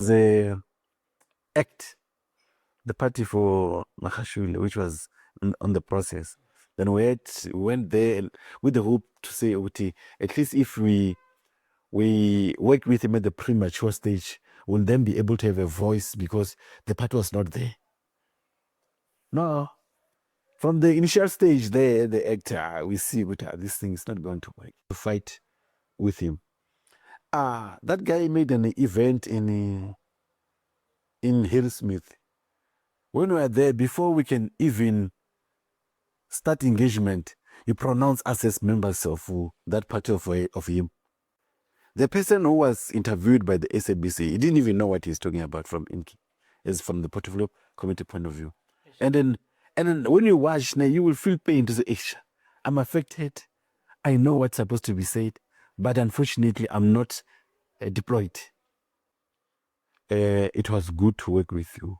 The ACT, the party for Mahashule, which was on the process. Then we went there with the hope to say, okay, at least if we worked with him at the premature stage, we'll then be able to have a voice because the party was not there. No. From the initial stage there, the actor, we see this thing is not going to work. To fight with him. That guy made an event in Hillsmith. When we were there, before we can even start engagement, he pronounced us as members of that party of him. The person who was interviewed by the SABC, he didn't even know what he's talking about from INKI, as from the portfolio committee point of view. And then when you watch, now you will feel pain to say, I'm affected. I know what's supposed to be said, but unfortunately, I'm not deployed. It was good to work with you.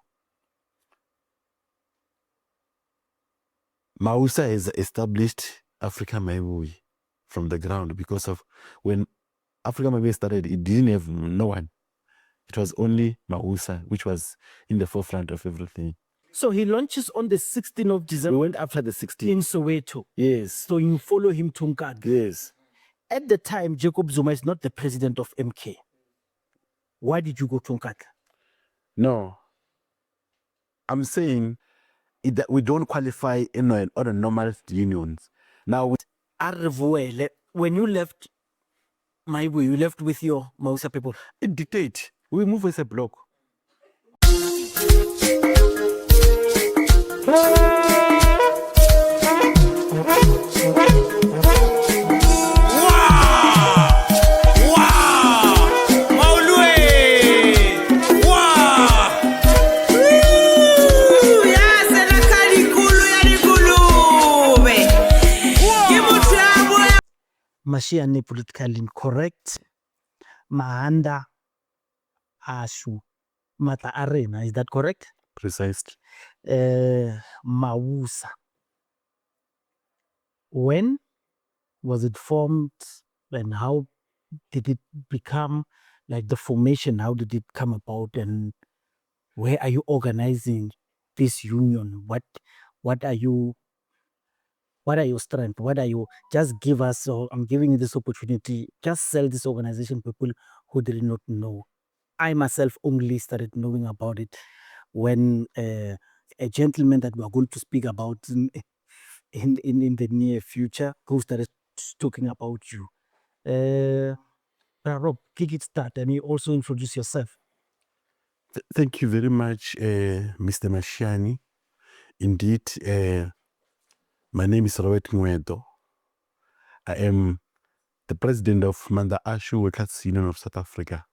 Mawusa has established Africa Mayibuye from the ground because of when Africa Mayibuye started, it didn't have no one. It was only Mawusa, which was in the forefront of everything. So he launches on the 16th of December. We went after the 16th. In Soweto. Yes. So you follow him to Nkandla. Yes. At the time, Jacob Zuma is not the president of MK. Why did you go to Nkandla? No. I'm saying that we don't qualify in other normal unions. Now, when you left Mayibuye, you left with your Mawusa people. It dictates. We move as a block. Mashiane politically incorrect. Maanda, Ashu, Mata Arena, is that correct? Precisely. Mawusa. When was it formed and how did it become, like the formation, how did it come about and where are you organizing this union? What are your strengths? What are you, just give us, so I'm giving you this opportunity, just sell this organization to people who did not know. I myself only started knowing about it when a gentleman that we are going to speak about in the near future who started talking about you. Rob, kick it start and you also introduce yourself. Thank you very much, Mr. Mashiani. Indeed, my name is Nwedo. I am the president of Maanda Ashu Workers Union of South Africa,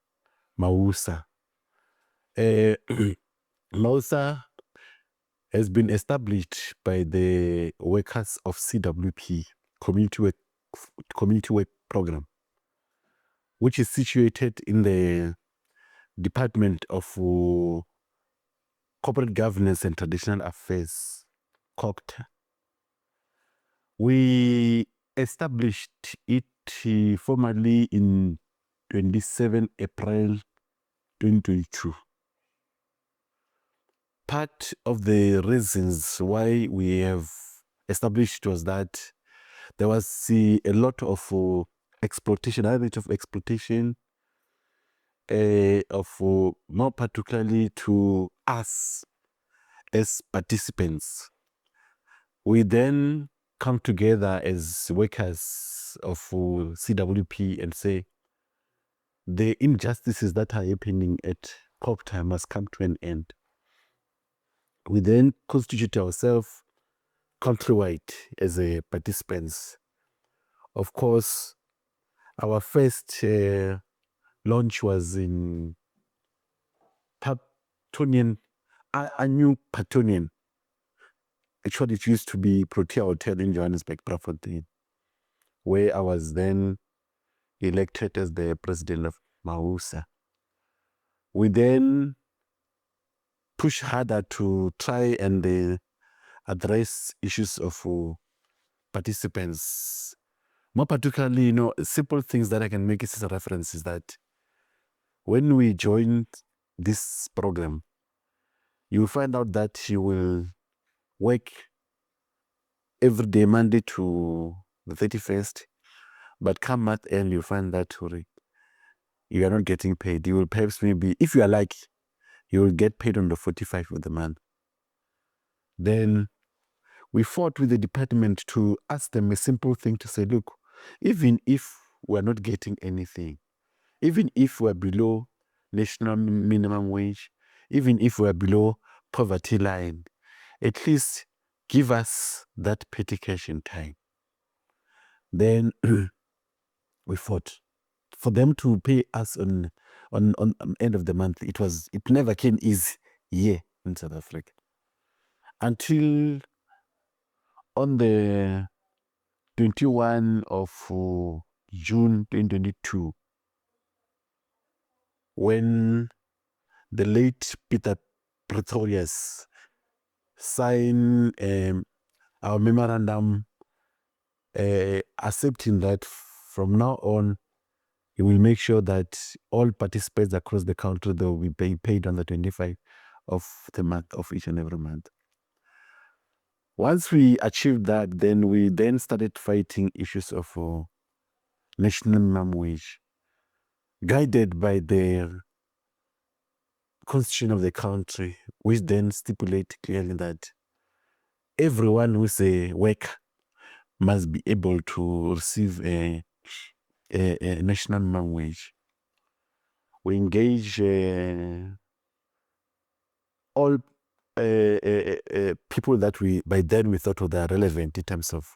Mawusa. Mawusa has been established by the workers of CWP, Community Work Program, which is situated in the Department of Corporate Governance and Traditional Affairs, COGTA. We established it formally in 27 April 2022. Part of the reasons why we have established was that there was a lot of exploitation, high rate of exploitation, more particularly to us as participants. We then come together as workers of CWP and say the injustices that are happening at COGTA must come to an end. We then constitute ourselves countrywide as a participants. Of course, our first launch was in Patonian, a new Patonian. Actually, it used to be Protea Hotel in Johannesburg, Braamfontein, where I was then elected as the president of Mawusa. We then push harder to try and address issues of participants. More particularly, simple things that I can make as a reference is that when we joined this program, you will find out that you will work every day, Monday to the 31st, but come month end, you find that you are not getting paid. You will perhaps maybe, if you are lucky, you will get paid on the 45th of the month. Then we fought with the department to ask them a simple thing to say, look, even if we're not getting anything, even if we're below national minimum wage, even if we're below poverty line, at least give us that petty cash in time. Then we fought for them to pay us on end of the month. It never came easy here in South Africa until on the 21 of June 2022, when the late Peter Pretorius signed our memorandum accepting that from now on, he will make sure that all participants across the country, they will be paid on the 25th of the month, of each and every month. Once we achieved that, then we started fighting issues of national minimum wage, guided by the constitution of the country, which then stipulate clearly that everyone who's a worker must be able to receive a national minimum wage. We engage all people that by then we thought were relevant in terms of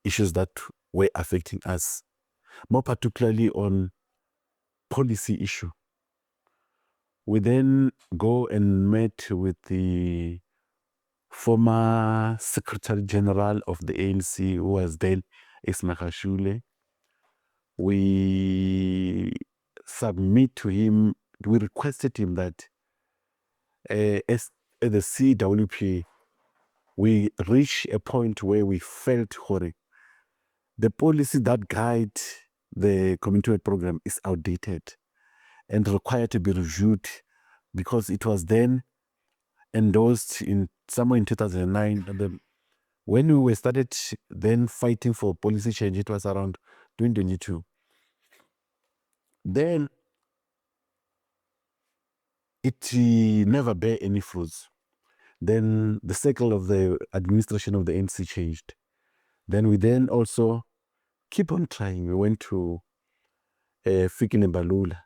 issues that were affecting us, more particularly on policy issue. We then go and met with the former Secretary General of the ANC, who was then Ismail. We submit to him, we requested him that as the CWP, we reach a point where we felt the policy that guide the community program is outdated and required to be reviewed, because it was then endorsed somewhere in 2009. When we were started then fighting for policy change, it was around 2022. Then it never bear any fruits. Then the cycle of the administration of the ANC changed. Then we also keep on trying. We went to Fikile Mbalula,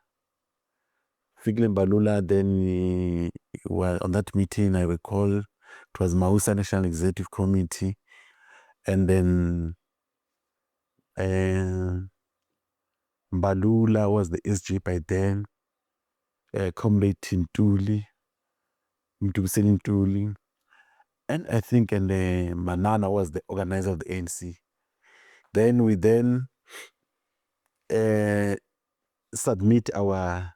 then on that meeting, I recall, it was Mawusa National Executive Committee, and then Mbalula was the SG by then, Comrade Ntuli, and I think Manana was the organizer of the ANC. Then we submit our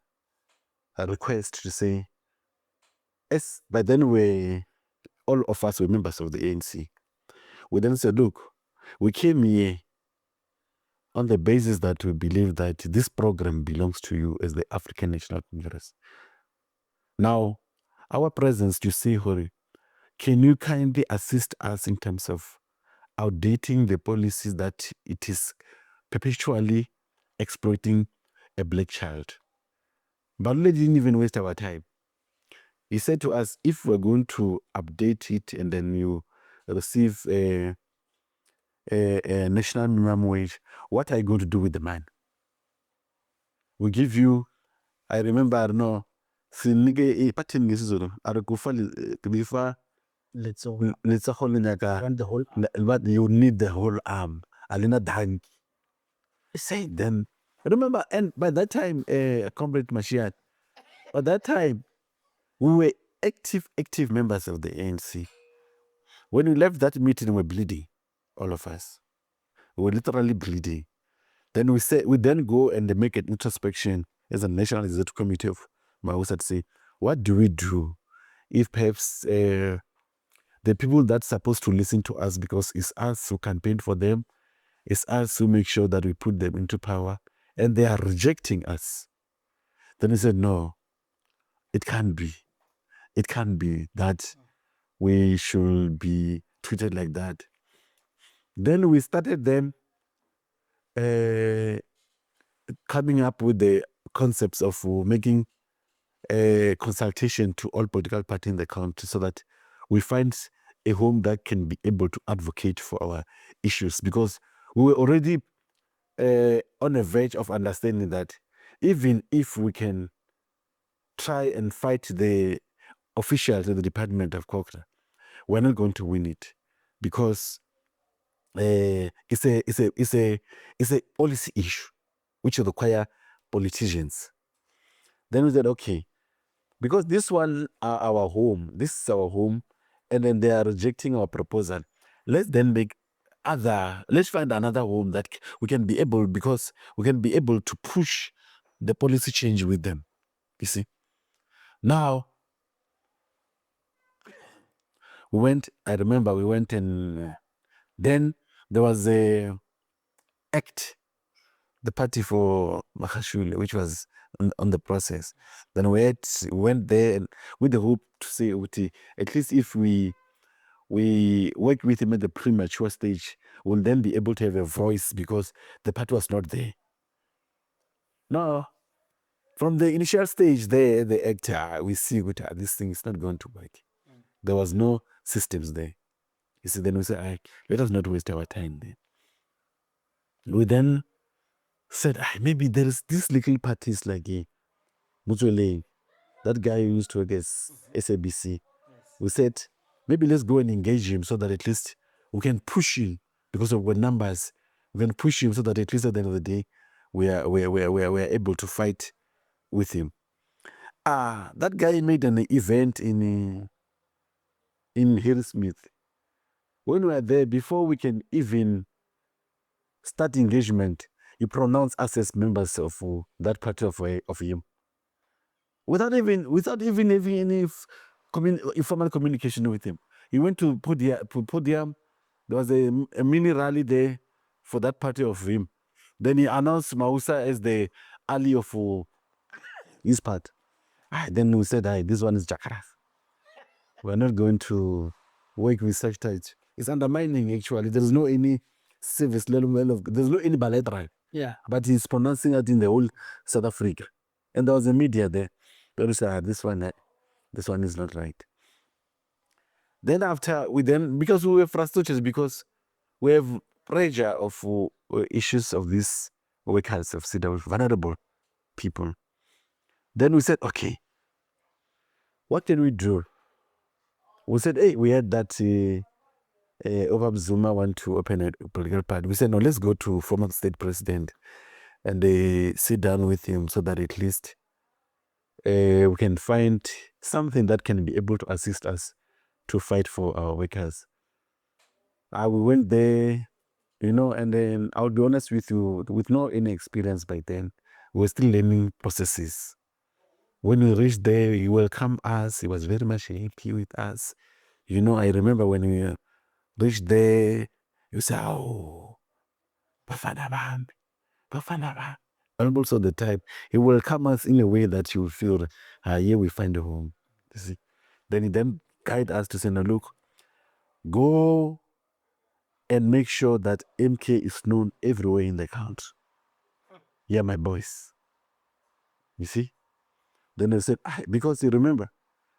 request to say, by then all of us were members of the ANC. We then said, look, we came here on the basis that we believe that this program belongs to you as the African National Congress. Now, our presence, you see, can you kindly assist us in terms of outdating the policies that it is perpetually exploiting a black child? But we didn't even waste our time. He said to us, if we're going to update it and then you receive a national minimum wage, what are you going to do with the man? We give you, I remember, I don't know, Let's run the whole but you need the whole arm. Alina Dang. Say then. Remember, and by that time, Comrade Mashiach, by that time, we were active members of the ANC. When we left that meeting, we were bleeding, all of us. We were literally bleeding. Then we then go and make an introspection as a National Executive Committee of Mawusa to say, what do we do if perhaps the people that's supposed to listen to us, because it's us who campaign for them, it's us who make sure that we put them into power, and they are rejecting us. Then he said, no, it can't be. It can't be that we should be treated like that. Then we started then coming up with the concepts of making a consultation to all political parties in the country so that we find a home that can be able to advocate for our issues, because we were already on the verge of understanding that even if we can try and fight the officials of the Department of Culture, we're not going to win it, because it's a policy issue which require politicians. Then we said, okay, because this one are our home, this is our home, and then they are rejecting our proposal. Let's then let's find another home that we can be able, because we can be able to push the policy change with them. You see? Now, I remember we went and then there was a act, the party for Makashule, which was on the process. Then we went there with the hope to say, at least if we work with him at the premature stage, we'll then be able to have a voice, because the party was not there. No, from the initial stage there, the actor, we see this thing is not going to work. There was no systems there. You see, then we said, let us not waste our time there. We then said, maybe there is these little parties like Mutwele, that guy who used to work as SABC. Yes. We said, maybe let's go and engage him so that at least we can push him, because of our numbers. We can push him so that at least at the end of the day, we are able to fight with him. That guy made an event in Harrismith. When we were there, before we can even start engagement, he pronounced us as members of that party of him. Without even having any informal communication with him. He went to Podium. There was a mini rally there for that party of him. Then he announced Mawusa as the ally of his part. Then we said, this one is Jakaras. We're not going to work with such types. It's undermining, actually. There's no any service level there's no any bilateral. Yeah. But he's pronouncing it in the whole South Africa. And there was a media there. They said, this one is not right. Then because we were frustrated, because we have pressure of issues of these workers of CEDAW, vulnerable people. Then we said, okay, what can we do? We said, we had that Obama Zuma want to open a political party. We said, no, let's go to former state president and sit down with him so that at least we can find something that can be able to assist us to fight for our workers. We went there, and then I'll be honest with you, with no any experience by then, we were still learning processes. When we reached there, he welcomed us. He was very much happy with us. I remember when we reached there, you say, Bafana Bam. Almost all the time, he welcomed us in a way that you feel, here we find a home. You see? Then he guide us to say, now look, go and make sure that MK is known everywhere in the country. Yeah, my boys. You see? Then they said, because you remember,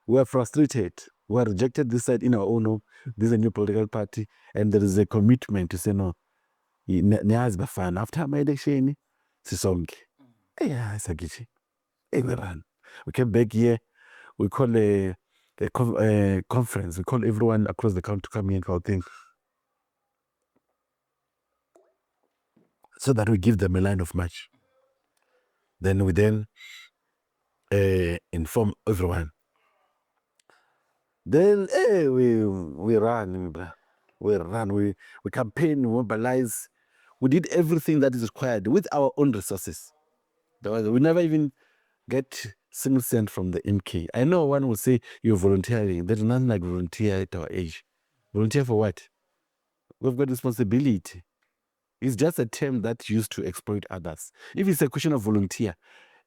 we are frustrated. We are rejected this side in our own home. This is a new political party. And there is a commitment to say, no, after my election, Sisonke. Yeah, it's a gichi. We run. We came back here. We call a conference. We call everyone across the country to come here and call things, so that we give them a line of march. Then we inform everyone. Then we ran. We campaign, we mobilize. We did everything that is required with our own resources. We never even get single cent from the MK. I know one will say you're volunteering. There's nothing like volunteer at our age. Volunteer for what? We've got responsibility. It's just a term that's used to exploit others. If it's a question of volunteer,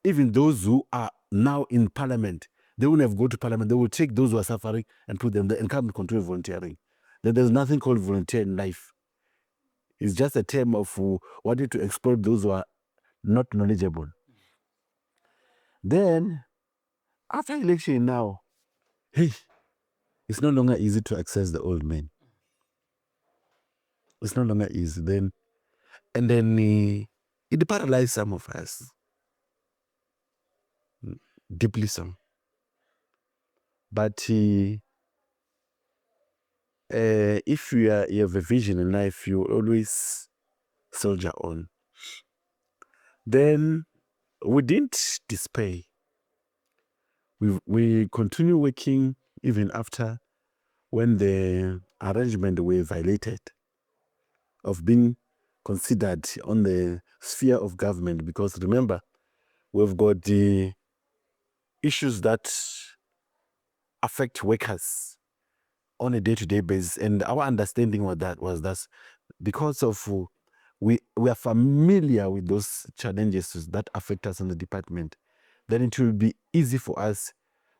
even those who are now in parliament, They wouldn't have go to parliament. They will take those who are suffering and put them there and come and continue volunteering. Then there's nothing called volunteer in life. It's just a term of wanting to exploit those who are not knowledgeable. Then, after election now, hey, it's no longer easy to access the old men. It's no longer easy. Then it paralyzed some of us. Deeply so. But if you have a vision in life, you always soldier on. Then we didn't despair. We continue working even after when the arrangement were violated of being considered on the sphere of government, because remember, we've got the issues that affect workers on a day-to-day basis, and our understanding was that because of we are familiar with those challenges that affect us in the department, then it will be easy for us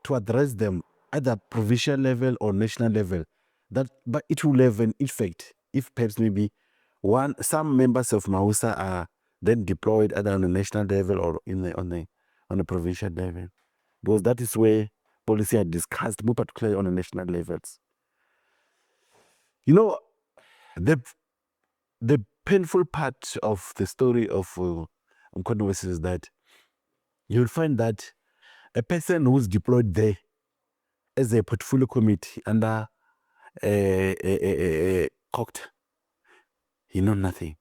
to address them either provincial level or national level. But it will have an effect if perhaps maybe some members of Mawusa are then deployed either on a national level or on a provincial level, because that is where policy are discussed more particularly on the national levels. You know, the painful part of the story of Mkono is that you'll find that a person who's deployed there as a portfolio committee under cocked, he know nothing.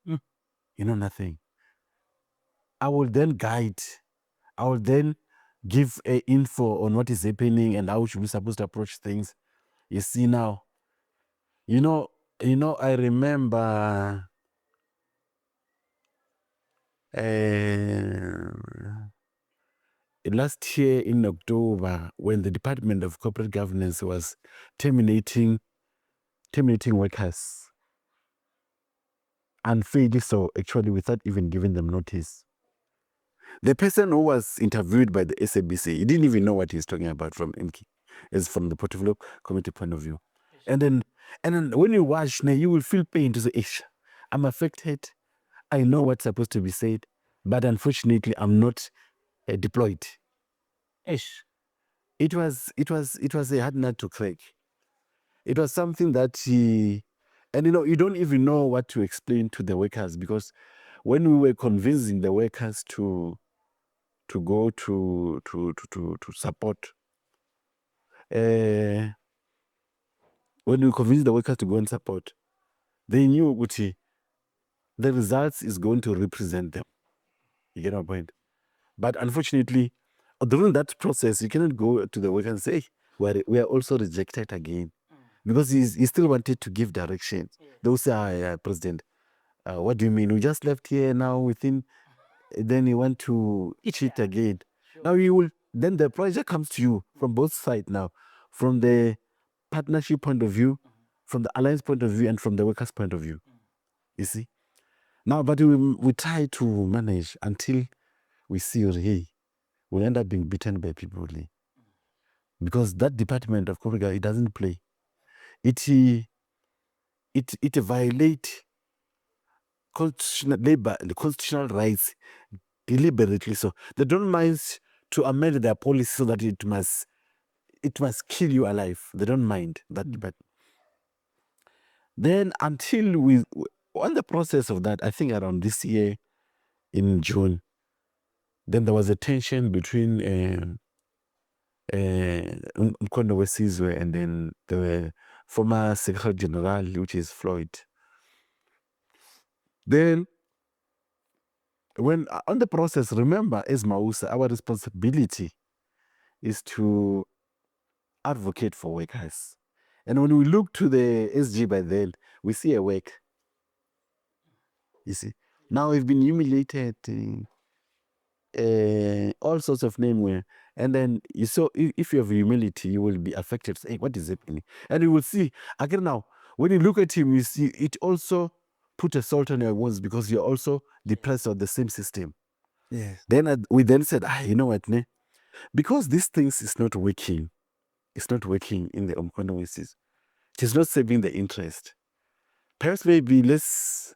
You know nothing. I will then guide. I will then give info on what is happening and how should we supposed to approach things. You see now. You know. I remember. Last year in October, when the Department of Corporate Governance was terminating workers, unfairly so, actually, without even giving them notice. The person who was interviewed by the SABC, he didn't even know what he's talking about from MK, as from the portfolio committee point of view. And then when you watch, you will feel pain to say, I'm affected. I know what's supposed to be said, but unfortunately, I'm not deployed. It was a hard nut to crack. It was something that you don't even know what to explain to the workers, because when we were convincing the workers to go to support, when we convinced the workers to go and support, they knew Uti, the results is going to represent them. You get my point? But unfortunately, during that process, you cannot go to the worker and say, we are also rejected again. Because he still wanted to give direction. They will say, President, what do you mean? We just left here now then you want to cheat again. Now then the project comes to you from both sides now, from the partnership point of view, from the alliance point of view, and from the workers' point of view. You see? Now, but we try to manage until we see, hey, we'll end up being beaten by people. Because that department of corporate, it doesn't play. It violates constitutional rights deliberately. So they don't mind to amend their policy so that it must kill you alive. They don't mind that. But then until we on the process of that, I think around this year in June, then there was a tension between Mkono Wesizwe and then the former Secretary General, which is Floyd. Then when on the process, remember, as Mawusa, our responsibility is to advocate for workers. And when we look to the SG by then, we see a work. You see, now we've been humiliated, all sorts of name. And then if you have humility, you will be affected. Say, hey, what is happening? And you will see again now. When you look at him, you see it also put a salt on your wounds, because you're also depressed of the same system. Yes. Then we then said, you know what, because these things is not working. It's not working in the Omkonowises. It is not serving the interest. Perhaps maybe let's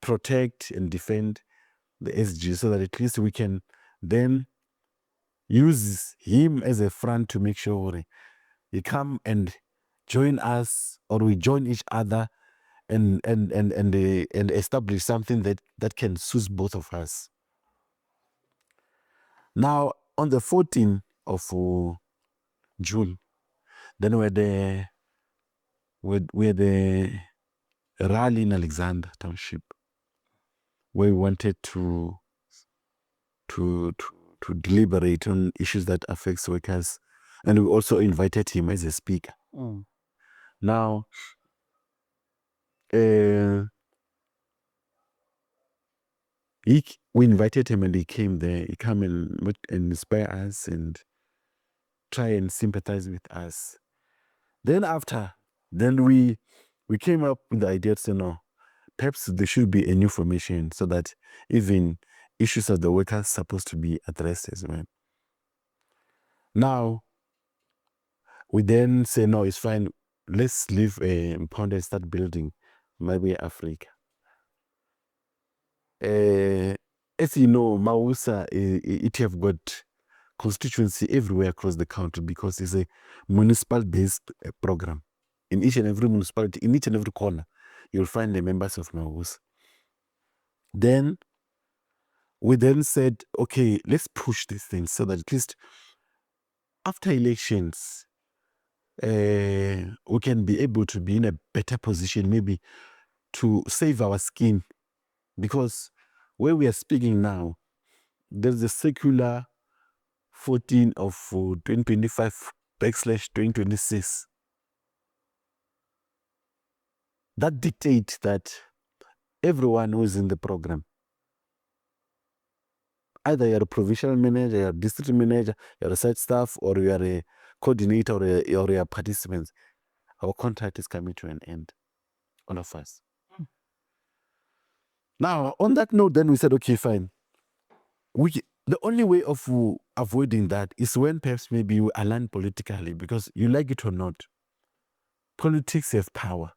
protect and defend the SG so that at least we can then use him as a front to make sure he come and join us, or we join each other and establish something that can suit both of us. Now, on the 14th of June, then we had the rally in Alexander Township, where we wanted to deliberate on issues that affects workers, and we also invited him as a speaker. Now, we invited him and he came there. He came and inspire us and try and sympathize with us. Then we came up with the idea to say, no, perhaps there should be a new formation so that even issues of the workers supposed to be addressed as well. Now, we then say, no, it's fine. Let's leave Mpondo and start building Mayibuye Africa. As you know, Mawusa, it have got constituency everywhere across the country because it's a municipal-based program. In each and every municipality, in each and every corner, you'll find the members of Mawusa. Then we then said, okay, let's push this thing so that at least after elections, we can be able to be in a better position, maybe to save our skin. Because where we are speaking now, there's a circular 14 of 2025/2026 that dictates that everyone who is in the program, either you're a provincial manager, you're a district manager, you're a site staff, or you are a coordinator, or you're a participant, our contract is coming to an end, all of us. Now, on that note, then we said, okay, fine. The only way of avoiding that is when perhaps maybe you align politically, because you like it or not, politics have power.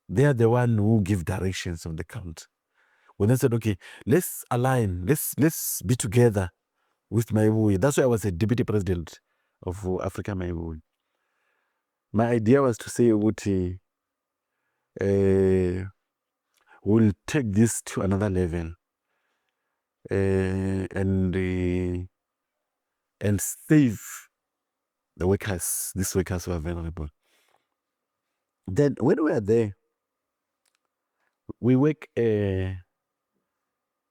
They are the one who give directions of the country. When they said, okay, let's align, let's be together with Mayibuye. That's why I was a deputy president of Afrika Mayibuye. My idea was to say, we'll take this to another level and save the workers, these workers who are vulnerable. Then when we are there, we work, it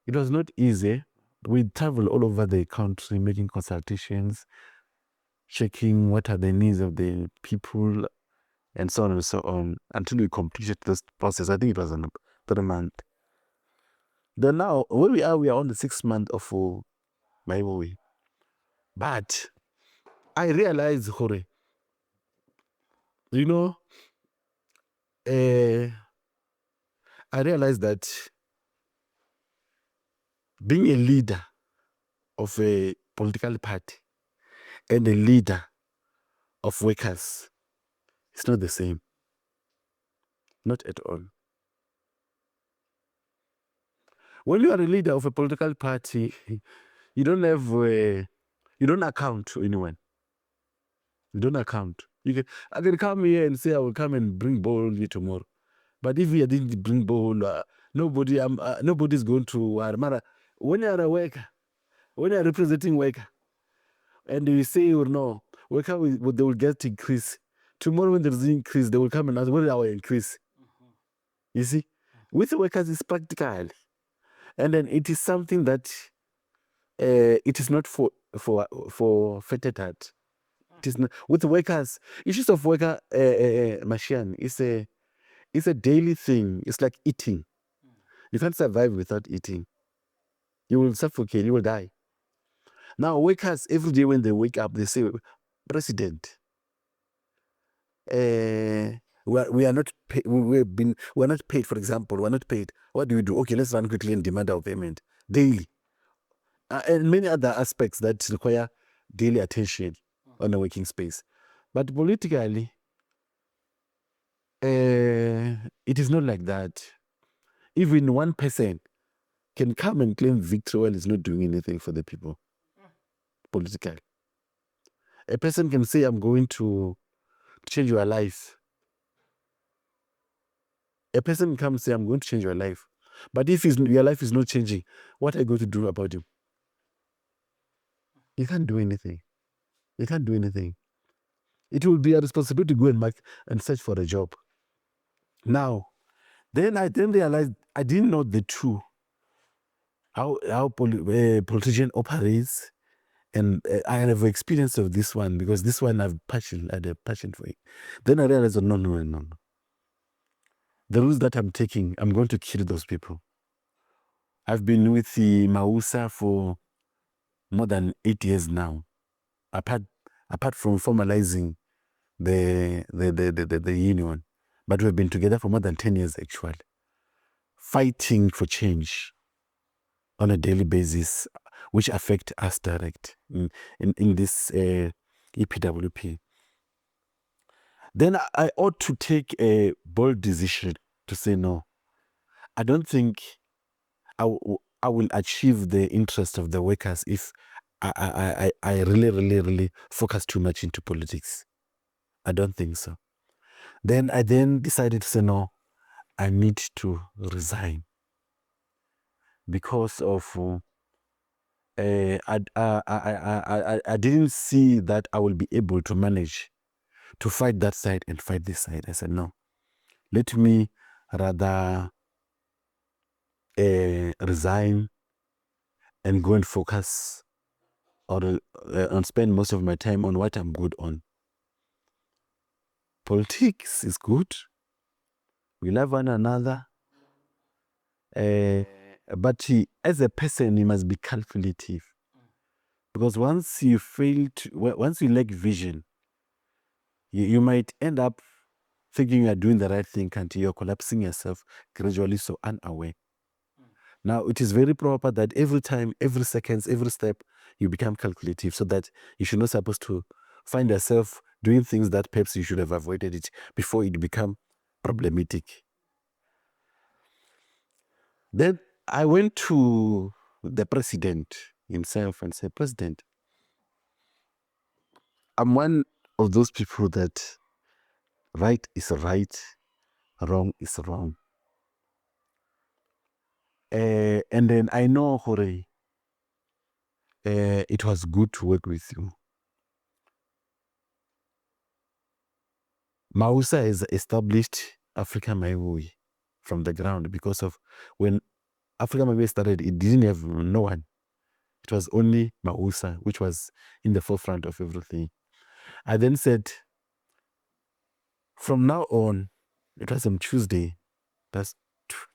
was not easy. We travel all over the country making consultations, checking what are the needs of the people, and so on and so on, until we completed this process. I think it was on 3 month. Then now, where we are on the 6th month of Mayibuye. But I realized, you know, I realized that being a leader of a political party and a leader of workers is not the same. Not at all. When you are a leader of a political party, you don't have, you don't account to anyone. You don't account. I can come here and say I will come and bring ball here tomorrow. But if you didn't bring ball, nobody's going to worry. When you are a worker, when you are representing worker, and you say, no, worker they will get increase. Tomorrow when there is increase, they will come and ask, what is our increase? You see? With workers, it's practical. And then it is something that it is not for fettered at. It is not, with workers, issues of worker machine is a daily thing. It's like eating. You can't survive without eating. You will suffocate, you will die. Now, workers, every day when they wake up, they say, President, we are not paid. We're not paid, for example. We're not paid. What do we do? Okay, let's run quickly and demand our payment daily. And many other aspects that require daily attention on a working space. But politically, it is not like that. Even one person can come and claim victory while he's not doing anything for the people politically. A person can say, I'm going to change your life. A person can come and say, I'm going to change your life. But if your life is not changing, what are you going to do about him? You can't do anything. You can't do anything. It will be a responsibility to go and search for a job. Now, then I realized I didn't know the truth, how politician operates. And I have experience of this one because this one I had a passion for it. Then I realized, oh, no. The rules that I'm taking, I'm going to kill those people. I've been with the Mawusa for more than 8 years now. Apart from formalizing the union, but we've been together for more than 10 years actually, fighting for change on a daily basis, which affect us direct in this EPWP. Then I ought to take a bold decision to say no. I don't think I will achieve the interest of the workers if I really focus too much into politics. I don't think so. Then I decided to say no, I need to resign because of I didn't see that I will be able to manage to fight that side and fight this side. I said no, let me rather resign and go and focus or spend most of my time on what I'm good on. Politics is good. We love one another. But as a person, you must be calculative. Because once you lack vision, you might end up thinking you are doing the right thing until you're collapsing yourself gradually, so unaware. Now, it is very proper that every time, every second, every step, you become calculative so that you should not supposed to find yourself doing things that perhaps you should have avoided it before it become problematic. Then I went to the president himself and said, President, I'm one of those people that right is right, wrong is wrong. And then I know, Hore, it was good to work with you. Mawusa has established Afrika Mayibuye from the ground because of when Afrika Mayibuye started, it didn't have no one. It was only Mawusa, which was in the forefront of everything. I then said, from now on, it was on Tuesday.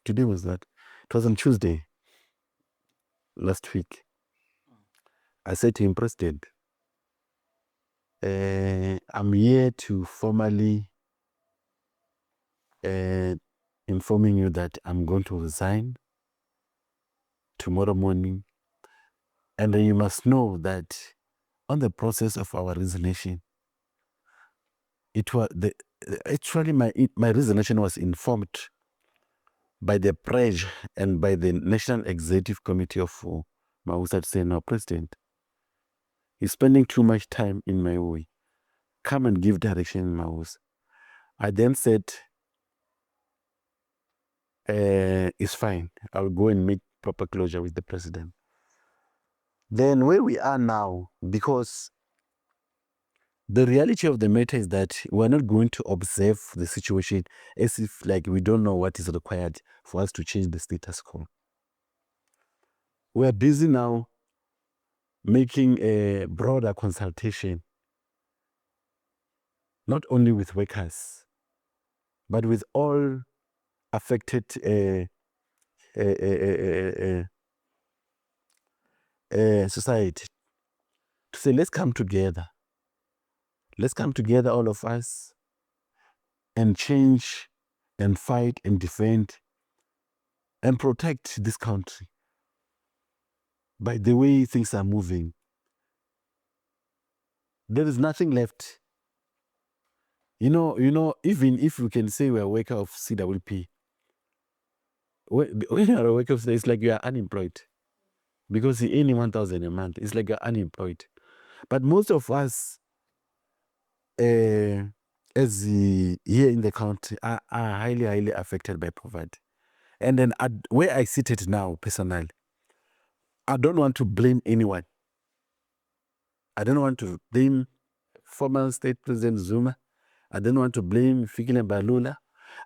Today was that. It was on Tuesday last week. I said to him, President, I'm here to formally informing you that I'm going to resign tomorrow morning. And then you must know that on the process of our resignation, it was actually my resignation was informed by the pressure and by the National Executive Committee of Mawusa to say, no, President, he's spending too much time in my way. Come and give direction in Mawusa. I then said, it's fine. I'll go and make proper closure with the president. Then where we are now, because the reality of the matter is that we're not going to observe the situation as if like we don't know what is required for us to change the status quo. We're busy now making a broader consultation, not only with workers, but with all affected society to say, let's come together. Let's come together, all of us, and change and fight and defend and protect this country. By the way things are moving, there is nothing left. You know, even if we can say we're a worker of CWP, when you're a worker of, it's like you are unemployed. Because you earn 1,000 a month, it's like you're unemployed. But most of us, here in the country, are highly affected by poverty. And then where I sit it now, personally, I don't want to blame anyone. I don't want to blame former State President Zuma. I don't want to blame Fikile Mbalula.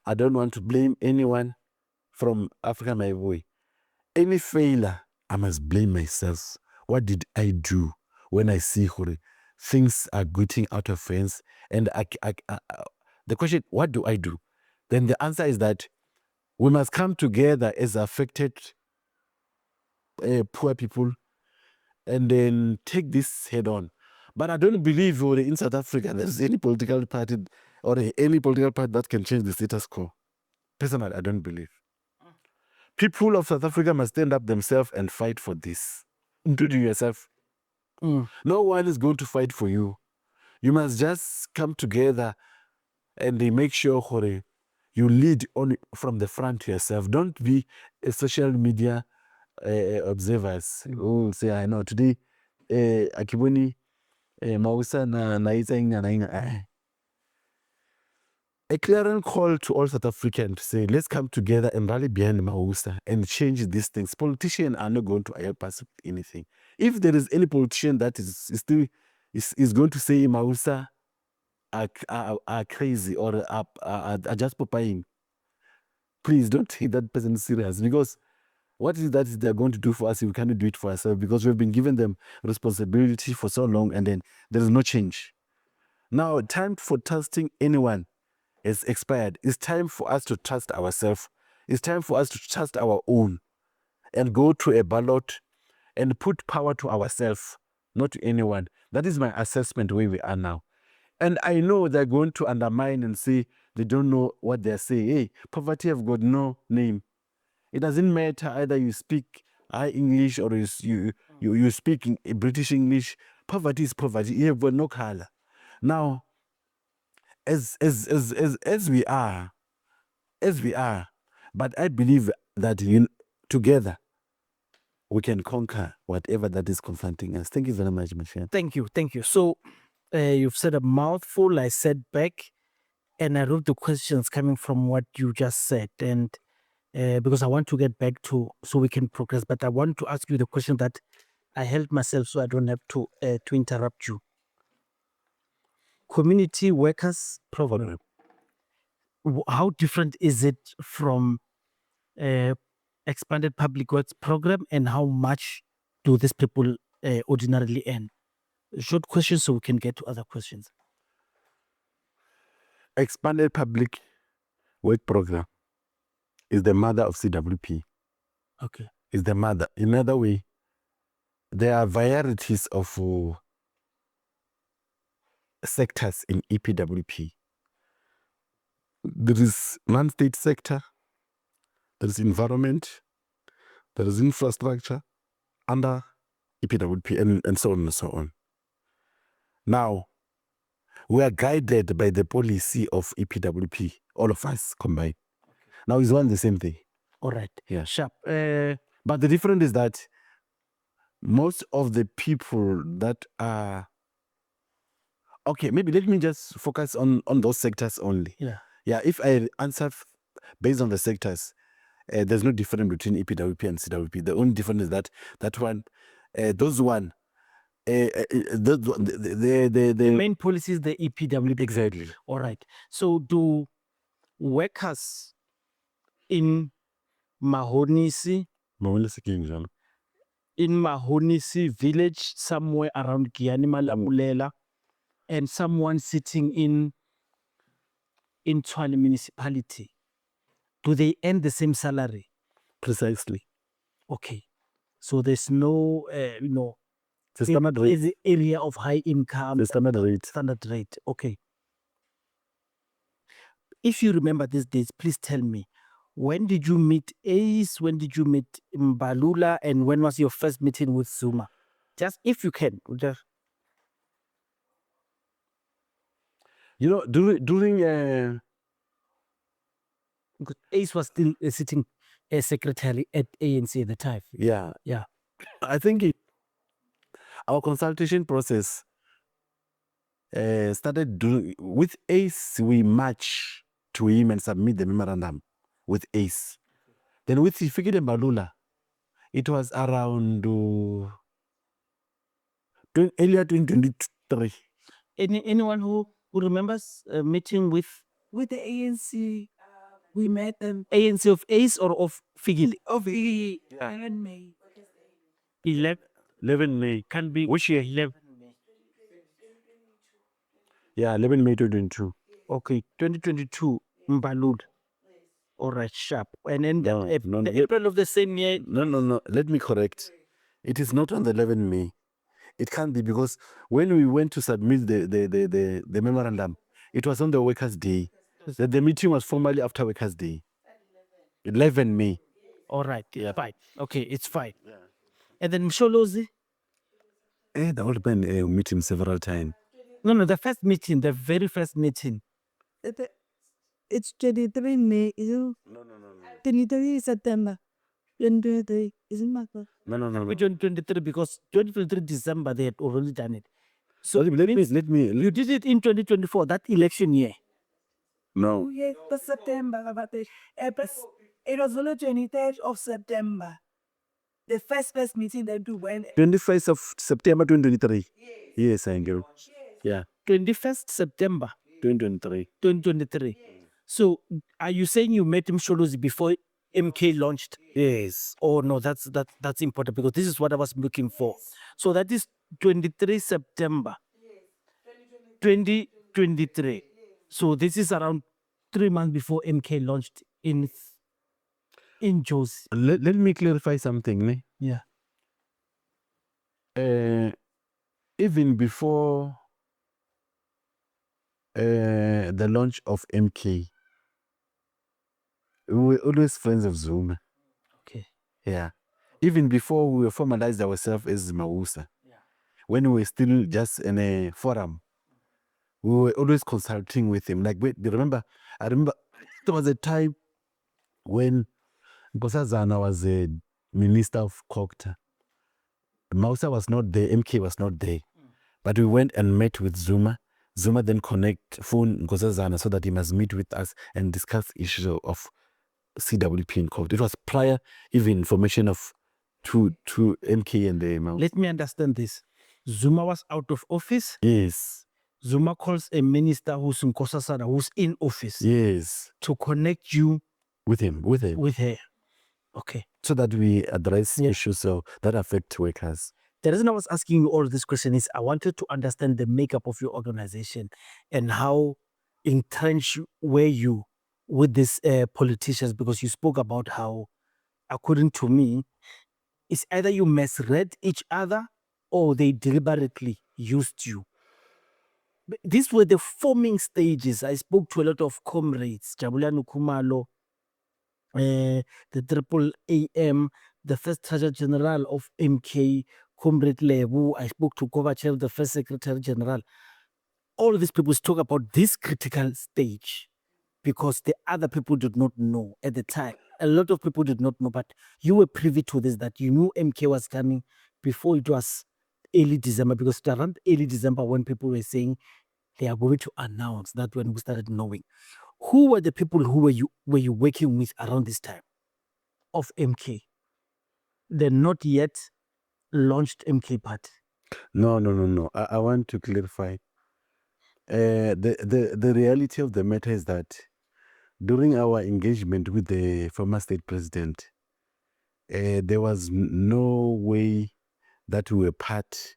I don't want to blame anyone from Africa Mayibuye. Any failure, I must blame myself. What did I do when I see things are getting out of hands? And the question, what do I do? Then the answer is that we must come together as affected poor people and then take this head on. But I don't believe in South Africa there's any political party or any political party that can change the status quo. Personally, I don't believe. People of South Africa must stand up themselves and fight for this. Including yourself. No one is going to fight for you. You must just come together and they make sure you lead on from the front yourself. Don't be a social media observers who will say, I know today akiboni Mawusa na isa a clearing call to all South Africans to say, let's come together and rally behind Mawusa and change these things. Politicians are not going to help us with anything. If there is any politician that is going to say Mawusa are crazy or are just popping, please don't take that person serious, because what is that they're going to do for us if we cannot do it for ourselves? Because we've been given them responsibility for so long and then there is no change. Now, time for trusting anyone has expired. It's time for us to trust ourselves. It's time for us to trust our own and go to a ballot and put power to ourselves, not to anyone. That is my assessment where we are now. And I know they're going to undermine and say they don't know what they're saying. Hey, poverty have got no name. It doesn't matter either you speak high English or you speak British English. Poverty is poverty. You have got no color. Now, as we are, but I believe that together we can conquer whatever that is confronting us. Thank you very much, Michelle. Thank you. So you've said a mouthful. I said back, and I wrote the questions coming from what you just said. And because I want to get back to, so we can progress, but I want to ask you the question that I held myself so I don't have to interrupt you. Community workers program. How different is it from expanded public works program, and how much do these people ordinarily earn? Short questions so we can get to other questions. Expanded public work program is the mother of CWP. Okay. Is the mother. In another way, there are varieties of sectors in EPWP. There is non-state sector, there is environment, there is infrastructure under EPWP, and so on and so on. Now, we are guided by the policy of EPWP, all of us combined. Now, it's one the same thing. All right. Yeah. Sharp. But the difference is that most of the people that are... Okay, maybe let me just focus on those sectors only. Yeah, if I answer based on the sectors, there's no difference between EPWP and CWP. The only difference is that those one, the main policy is the EPWP. Exactly. All right. So do workers in Mahonisi village somewhere around Kianima Lamulela, and someone sitting in Tshwane municipality, do they earn the same salary? Precisely. Okay. So there's no, the standard rate. Is the area of high income. The standard rate. Standard rate. Okay. If you remember these days, please tell me, when did you meet Ace? When did you meet Mbalula? And when was your first meeting with Zuma? Just if you can. You know, during Because Ace was still sitting as secretary at ANC at the time. yeah, Yeah. I think our consultation process started with ACE. We march to him and submit the memorandum with ACE. Then with Fikile Mbalula, it was around earlier 2023. Anyone who remembers a meeting with the ANC? We met them. ANC of Ace or of Figile? Of Figile. Yeah. 11 May. 11 May. Can be Which year? 11 May. Yeah, 11 May 2022. Okay, 2022, Mbalud. All right, sharp. And then No, the April of the same year. No. Let me correct. It is not on the 11 May. It can't be, because when we went to submit the memorandum, it was on the Workers' Day. The meeting was formally after Workers' Day. 11 May. All right, Yeah. fine. Okay, it's fine. Yeah. And then Msholozi? The old man meet him several times. No, the first meeting, the very first meeting. It's 23 May, No. 23 September. 2023, isn't it? No. 2023, because 2023 December they had already done it. So let me. You did it in 2024, that election year. No. Yes, but September. It was on the 23rd of September. The first meeting that we went. 21st of September 2023. Yes, I agree. Yeah. 21st September 2023. 2023. So are you saying you met Msholozi before MK launched? Yes. Oh no, that's important, because this is what I was looking for. So that is 23 September 2023. So this is around 3 months before MK launched in Jozi. Let me clarify something. Ne? Yeah. Even before the launch of MK, we were always friends of Zuma. Okay. Yeah. Even before we formalized ourselves as Mawusa, when we were still just in a forum, we were always consulting with him. Like, I remember there was a time when Nkosazana was a minister of Kokta. Mawusa was not there, MK was not there. But we went and met with Zuma. Zuma then phone Nkosazana so that he must meet with us and discuss issues of CWP in court. It was prior even information of to MK and the Mawusa. Let me understand this. Zuma was out of office. Yes. Zuma calls a minister who's Nkosazana, who's in office. Yes. To connect you with him. With her. Okay. So that we address issues that affect workers. The reason I was asking you all this question is I wanted to understand the makeup of your organization and how entrenched were you with these politicians, because you spoke about how, according to me, it's either you misread each other or they deliberately used you. But these were the forming stages. I spoke to a lot of comrades, Jabulani Kumalo, the Triple AM, the first Treasurer General of MK, Comrade Lebu. I spoke to Kovachev, the first Secretary General. All these people talk about this critical stage because the other people did not know at the time. A lot of people did not know, but you were privy to this, that you knew MK was coming before it was early December, because around early December when people were saying they are going to announce, that when we started knowing. Who were the people who were you working with around this time of MK? The not yet launched MK party. No. I want to clarify. The reality of the matter is that during our engagement with the former state president, there was no way that we were part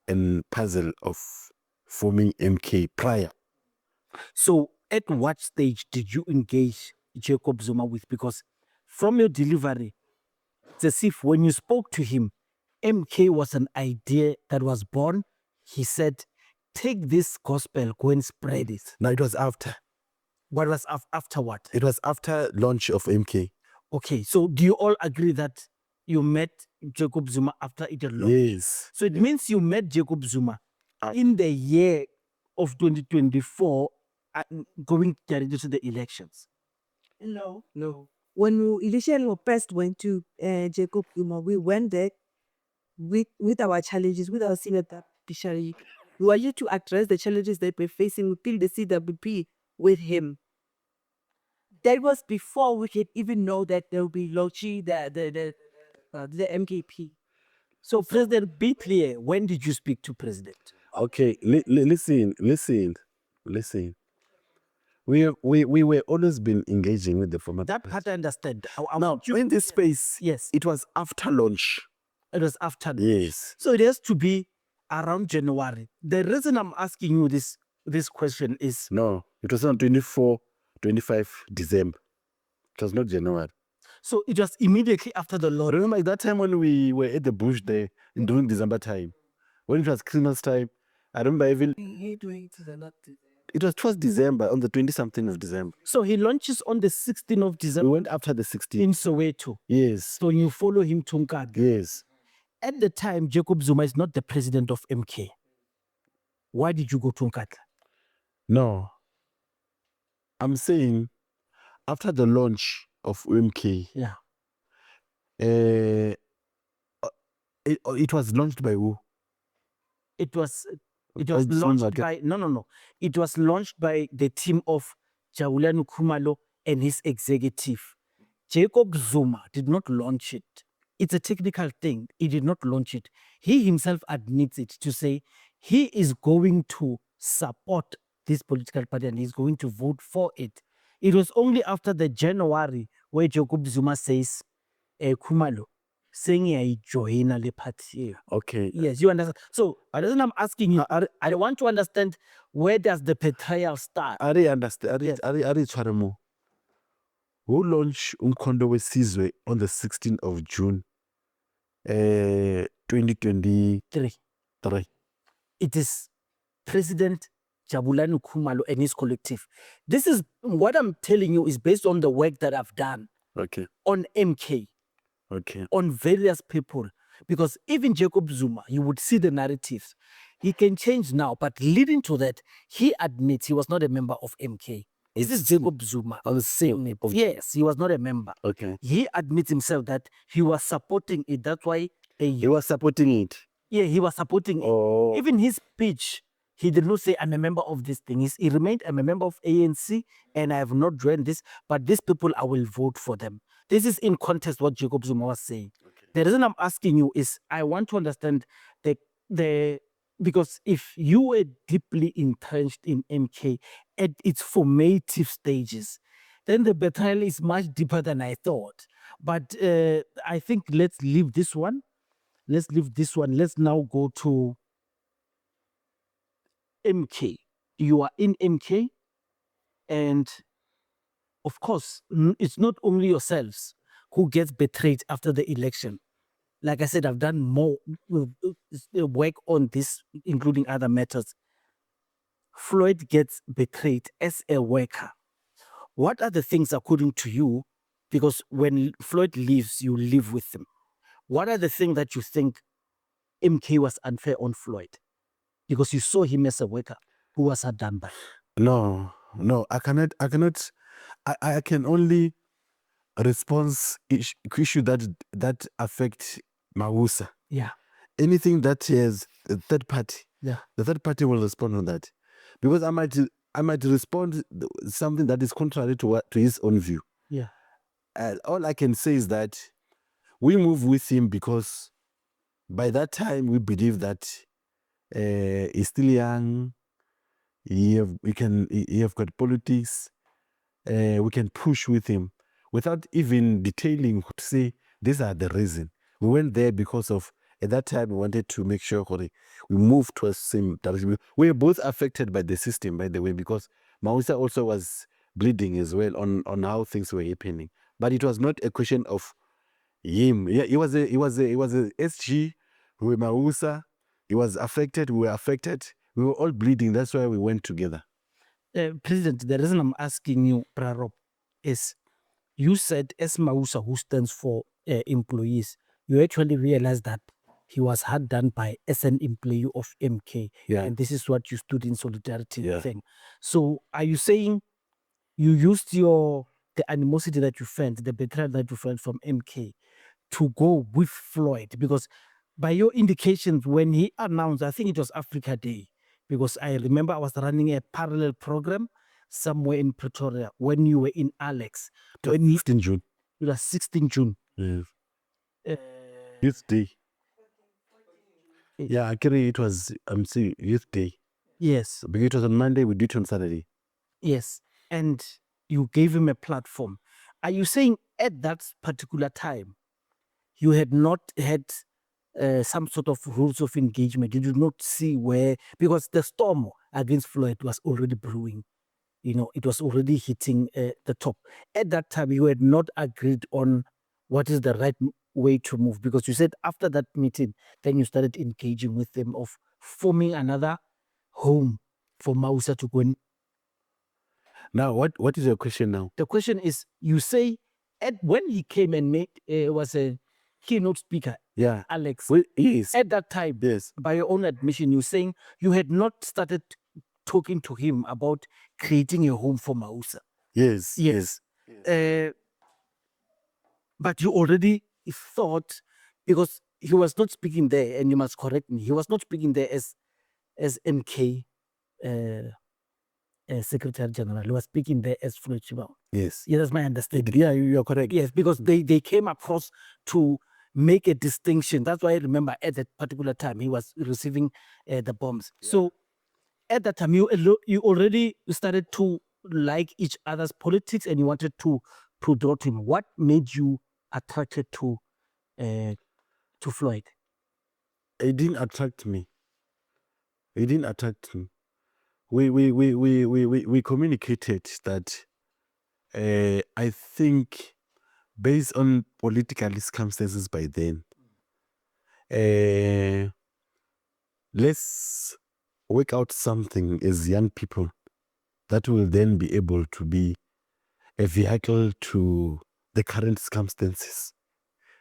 and puzzle of forming MK prior. So at what stage did you engage Jacob Zuma with? Because from your delivery, it's as if when you spoke to him, MK was an idea that was born. He said, take this gospel, go and spread it. No, it was after. What was after what? It was after launch of MK. Okay, so do you all agree that you met Jacob Zuma after it launched? Yes. So it means you met Jacob Zuma in the year of 2024 going directly to the elections? No. No. When we initially first went to Jacob Zuma, we went there with our challenges, with our senior judiciary. We were here to address the challenges that we're facing. We built the CWP with him. That was before we could even know that there will be Lochi, the MKP. So, President, be clear. When did you speak to President? Okay, listen. We were always been engaging with the former. That part I understand. Now, in this space, Yes, it was after launch. it was after. Yes. So it has to be around January. The reason I'm asking you this question is No, it was on 25 December. It was not January. so it was immediately after the law. Remember that time when we were at the bush there during December time, when it was Christmas time. I remember even it was December, on the 20-something of December. So he launches on the 16th of We December went after the 16th. in Soweto. Yes. So you follow him to Nkandla. Yes. At the time, Jacob Zuma is not the president of MK. Why did you go to Nkandla? No. I'm saying after the launch of MK, Yeah. it was launched by who? It was Sounds launched like by no. It was launched by the team of Jabulani Khumalo and his executive. Jacob Zuma did not launch it. It's a technical thing. He did not launch it. He himself admits it to say he is going to support this political party and he's going to vote for it. It was only after the January where Jacob Zuma says, Khumalo, saying I join the party. Okay. Yes, you understand. So, the reason I'm asking you, I want to understand where does the betrayal start? I understand. Yes. Are Tshwaremo, who launched Umkhondo Wesizwe on the 16th of June 2023. It is President Jabulani Khumalo and his collective. This is what I'm telling you is based on the work that I've done Okay. on MK, Okay. on various people. Because even Jacob Zuma, you would see the narratives. He can change now, but leading to that, he admits he was not a member of MK. This is Jacob Zuma. On the same. Yes, he was not a member. Okay. He admits himself that he was supporting it. That's why He was supporting it. yeah, he was supporting it. Oh. Even his speech, he did not say, I'm a member of this thing. He remained, I'm a member of ANC and I have not joined this, but these people, I will vote for them. This is in context what Jacob Zuma was saying. Okay. The reason I'm asking you is I want to understand because if you were deeply entrenched in MK at its formative stages, then the betrayal is much deeper than I thought. But I think let's leave this one. Let's leave this one. Let's now go to MK. You are in MK, and of course, it's not only yourselves who gets betrayed after the election. Like I said, I've done more work on this, including other matters. Floyd gets betrayed as a worker. What are the things, according to you, because when Floyd leaves, you live with him. What are the things that you think MK was unfair on Floyd? Because you saw him as a worker who was done by. No, I cannot. I can only response issue that affect Mawusa. Yeah. Anything that has a third party, Yeah. the third party will respond on that, because I might respond something that is contrary to his own view. Yeah. All I can say is that we move with him because by that time we believe that he's still young. He have got politics. We can push with him without even detailing to say these are the reason. We went there because of at that time we wanted to make sure we moved to a same direction. We were both affected by the system, by the way, because Mawusa also was bleeding as well on how things were happening. But it was not a question of him. Yeah, he was a SG. We were Mawusa. He was affected. We were affected. We were all bleeding. That's why we went together. President, the reason I'm asking you, Prarop, is you said as Mawusa, who stands for employees, you actually realize that he was hard done by as an employee of MK. Yeah. And this is what you stood in solidarity Yeah. thing. So are you saying you used the animosity that you felt, the betrayal that you felt from MK to go with Floyd? Because by your indications, when he announced, I think it was Africa Day, because I remember I was running a parallel program somewhere in Pretoria when you were in Alex. When 15 June. it was 16 June. Yes. Uh, Youth Day. Eh. Yeah, actually it was Youth Day. yes, Because it was on Monday, we did it on Saturday. yes. And you gave him a platform. Are you saying at that particular time, you had not had some sort of rules of engagement? You did not see where, because the storm against Floyd was already brewing. You know, it was already hitting the top. At that time, you had not agreed on what is the right way to move, because you said after that meeting, then you started engaging with them of forming another home for Mawusa to go and. Now, what is your question now? The question is, you say when he came and made was a keynote speaker, Yeah. Alex. Well, yes. At that time, Yes. by your own admission, you're saying you had not started talking to him about creating a home for Mawusa. Yes. Yes. But you already thought, because he was not speaking there, and you must correct me, he was not speaking there as MK Secretary General. He was speaking there as Floyd Shivambu. Yes. Yeah, that's my understanding. Yeah, you are correct. Yes, because they came across to make a distinction. That's why I remember at that particular time he was receiving the bombs. Yeah. So at that time you already started to like each other's politics and you wanted to draw to him. What made you attracted to Floyd? It didn't attract me. It didn't attract me. We communicated that I think based on political circumstances by then, let's work out something as young people that will then be able to be a vehicle to the current circumstances,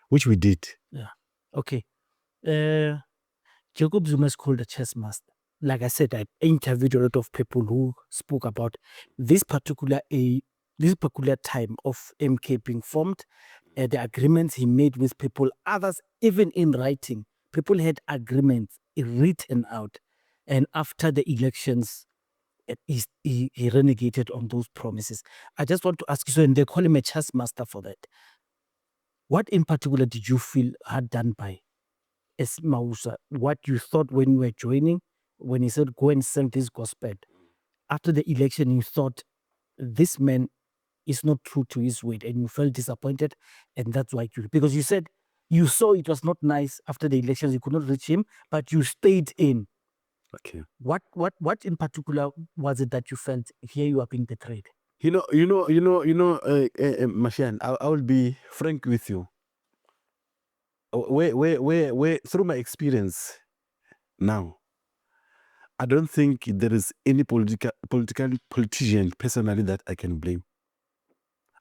which we did. Yeah. Okay. Jacob Zuma is called a chess master. Like I said, I interviewed a lot of people who spoke about this particular time of MK being formed, the agreements he made with people, others even in writing. People had agreements written out, and after the elections, he renegated on those promises. I just want to ask you, so, and they call him a chess master for that. What in particular did you feel had done by as Mawusa? What you thought when you were joining, when he said, go and sell this gospel? After the election, you thought this man is not true to his word, and you felt disappointed, and that's why because you said you saw it was not nice after the elections, you could not reach him, but you stayed in. Okay. What in particular was it that you felt here you are being betrayed? Mashian, I will be frank with you. Where through my experience now, I don't think there is any politician personally that I can blame.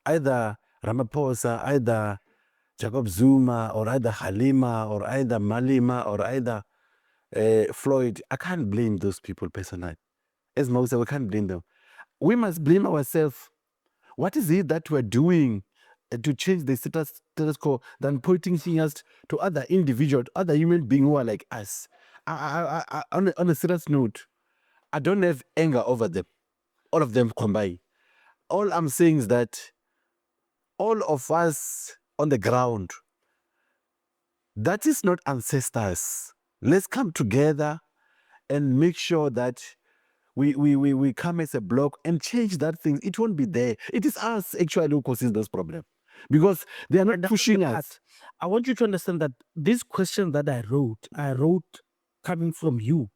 Either Ramaphosa, either Jacob Zuma, or either Halima, or either Malima, or either Floyd. I can't blame those people personally. As Mawusa, we can't blame them. We must blame ourselves. What is it that we're doing to change the status quo than pointing fingers to other individuals, other human beings who are like us? On a serious note, I don't have anger over them, all of them combined. All I'm saying is that all of us on the ground, that is not ancestors. Let's come together and make sure that we come as a block and change that thing. It won't be there. It is us actually who causes this problem, because they are not pushing us. I want you to understand that this question that I wrote coming from you.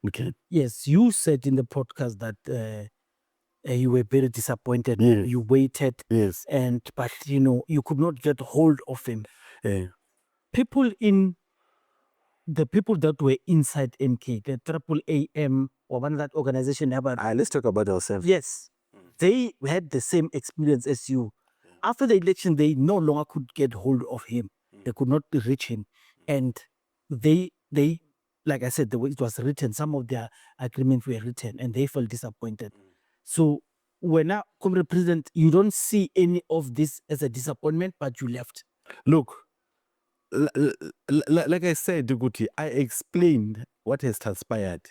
Okay. Yes, you said in the podcast that you were very disappointed. Yes. You waited. Yes. But you could not get hold of him. Yeah. The people that were inside MK, the Triple AM, or one of that organization. Let's talk about ourselves. Yes. They had the same experience as you. After the election, they no longer could get hold of him. They could not reach him. And they, like I said, the way it was written, some of their agreements were written, and they felt disappointed. So when now, Comrade President, you don't see any of this as a disappointment, but you left. Look, like I said, Duguti, I explained what has transpired.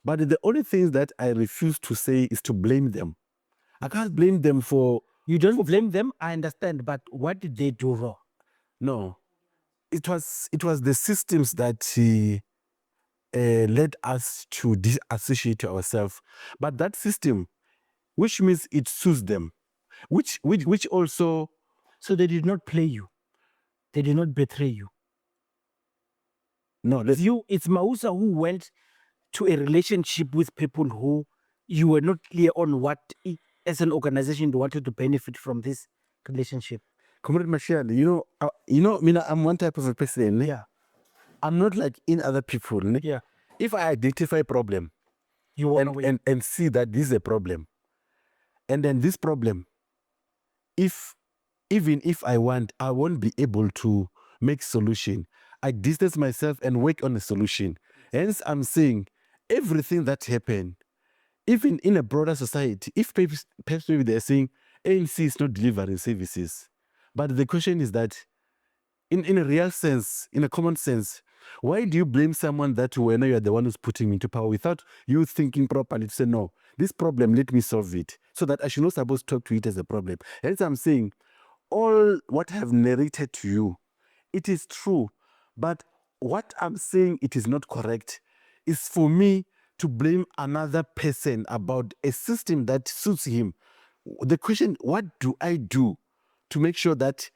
But the only thing that I refuse to say is to blame them. I can't blame them for... You don't blame them, I understand, but what did they do wrong? No. It was the systems that led us to disassociate ourselves. But that system, which means it suits them, which also... So they did not play you. They did not betray you. No, it's Mawusa who went to a relationship with people who you were not clear on what, as an organization, you wanted to benefit from this relationship. Comrade Marshall, I'm one type of a person. Yeah. I'm not like in other people. Yeah. If I identify a problem You want away. and see that this is a problem, and then this problem, even if I won't be able to make solution, I distance myself and work on a solution. Hence, I'm saying everything that happened, even in a broader society, if perhaps maybe they're saying ANC is not delivering services, but the question is that in a real sense, in a common sense, why do you blame someone that when you are the one who's putting me into power without you thinking properly to say, no, this problem, let me solve it, so that I should not supposed to talk to it as a problem? Hence, I'm saying all what I have narrated to you, it is true, but what I'm saying it is not correct is for me to blame another person about a system that suits him. The question, what do I do to make sure that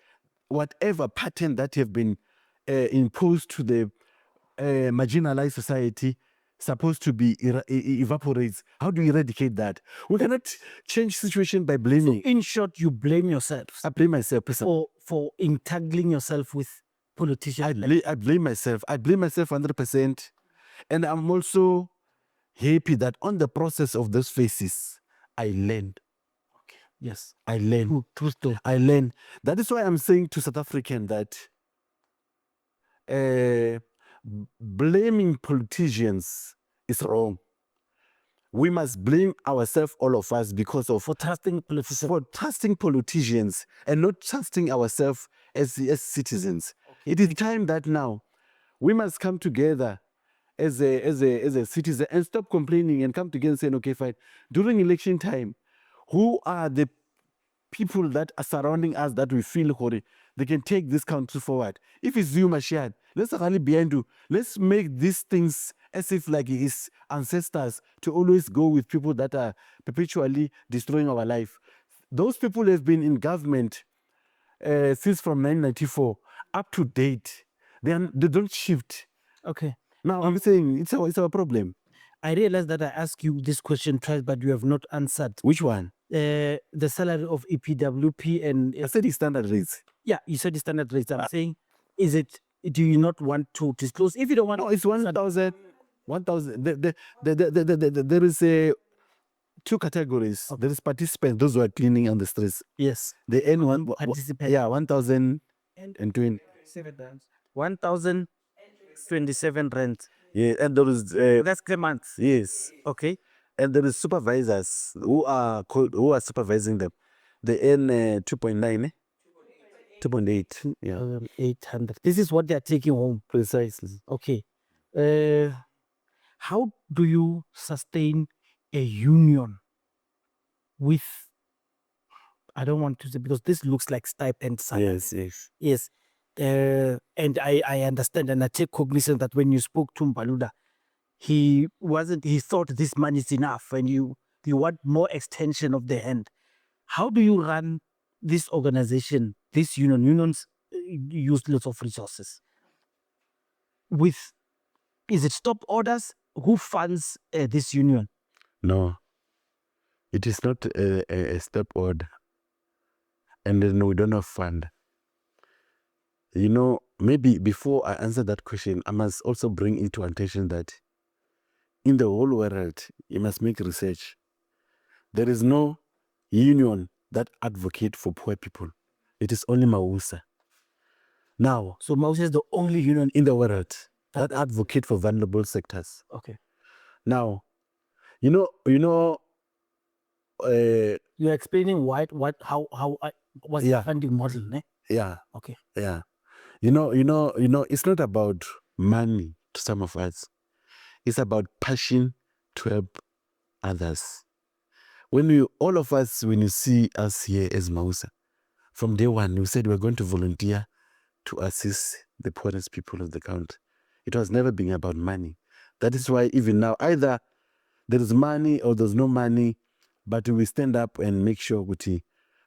whatever pattern that have been imposed to the marginalized society supposed to be evaporates? How do you eradicate that? We cannot change situation by blaming. So in short, you blame yourself. I blame myself personally. For entangling yourself with politicians. I blame myself. I blame myself 100%. And I'm also happy that on the process of those phases, I learned. Okay. Yes. I learned. True story. I learned. That is why I'm saying to South African that blaming politicians is wrong. We must blame ourselves, all of us, because of for trusting politicians and not trusting ourselves as citizens. Okay. It is time that now we must come together as a citizen and stop complaining and come together and saying, okay, fine. During election time, who are the people that are surrounding us that we feel holy, they can take this country forward? If it's you, Mashad, let's rally behind you. Let's make these things as if like his ancestors to always go with people that are perpetually destroying our life. Those people have been in government since from 1994 up to date. They don't shift. Okay. Now I'm saying it's our problem. I realize that I asked you this question twice, but you have not answered. Which one? The salary of EPWP and... I said the standard rates. Yeah, you said the standard rates. I'm saying, do you not want to disclose? If you don't want... No, it's 1,000. 1,000. There is two categories. Okay. There is participants, those who are cleaning on the streets. Yes. They earn participants. Yeah, 1,027 rands. 1,027 rands. Yeah, and there is that's per month. Yes. Okay. And there is supervisors who are supervising them. They earn 2.9, 2.8. Yeah. 800. This is what they are taking home. Precisely. Okay. How do you sustain a union with, I don't want to say, because this looks like stipend salary. Yes. And I understand and I take cognizance that when you spoke to Mpaluda, he thought this money is enough and you want more extension of the hand. How do you run this organization, this union? Unions use lots of resources. Is it stop orders? Who funds this union? No, it is not a stop order. And then we don't have fund. Maybe before I answer that question, I must also bring into attention that in the whole world, you must make research. There is no union that advocates for poor people. It is only Mawusa. Now, so Mawusa is the only union in the world. that advocate for vulnerable sectors. Okay. Now, you know, You're explaining how what's Yeah. the funding model, ne? yeah, Okay. yeah. It's not about money to some of us. It's about passion to help others. When you see us here as Mawusa, from day one, we said we're going to volunteer to assist the poorest people of the country. It was never been about money. That is why even now, either there is money or there's no money, but we stand up and make sure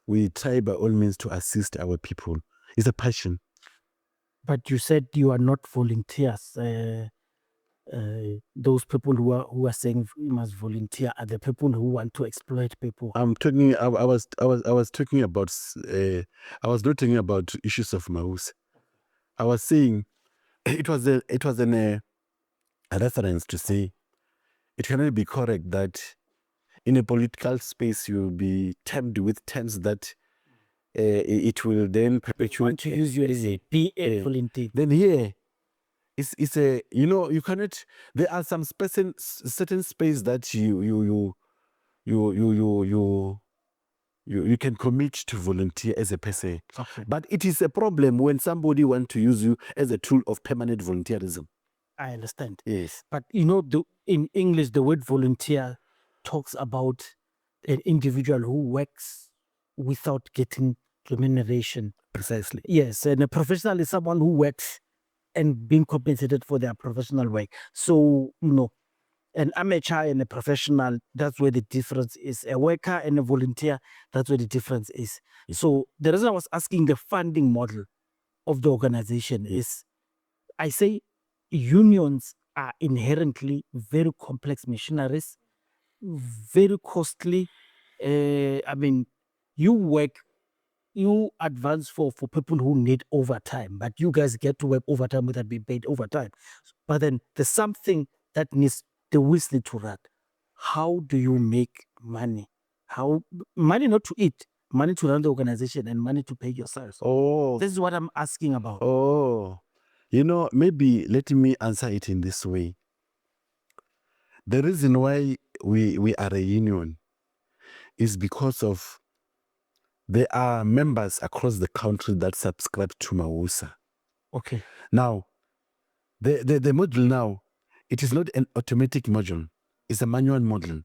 we try by all means to assist our people. It's a passion. But you said you are not volunteers. Those people who are saying we must volunteer are the people who want to exploit people. I'm talking. I was talking about. I was not talking about issues of Mawusa. I was saying it was a reference to say it cannot be correct that in a political space you'll be termed with terms that it will then perpetuate. Want to use you as a PA volunteer. Then here, it's a you cannot. There are some certain space that you can commit to volunteer as a person. Okay. But it is a problem when somebody wants to use you as a tool of permanent volunteerism. I understand. Yes. But in English, the word volunteer talks about an individual who works without getting remuneration. Precisely. Yes, and a professional is someone who works and being compensated for their professional work. So, an amateur and a professional, that's where the difference is. A worker and a volunteer, that's where the difference is. Yes. So the reason I was asking the funding model of the organization is, I say unions are inherently very complex machineries, very costly. You advance for people who need overtime, but you guys get to work overtime without being paid overtime. But then there's something that needs the wheels need to run. How do you make money? Money not to eat, money to run the organization and money to pay yourselves. Oh. This is what I'm asking about. Oh. Maybe let me answer it in this way. The reason why we are a union is because of there are members across the country that subscribe to Mawusa. Okay. Now, the module now, it is not an automatic module. It's a manual module.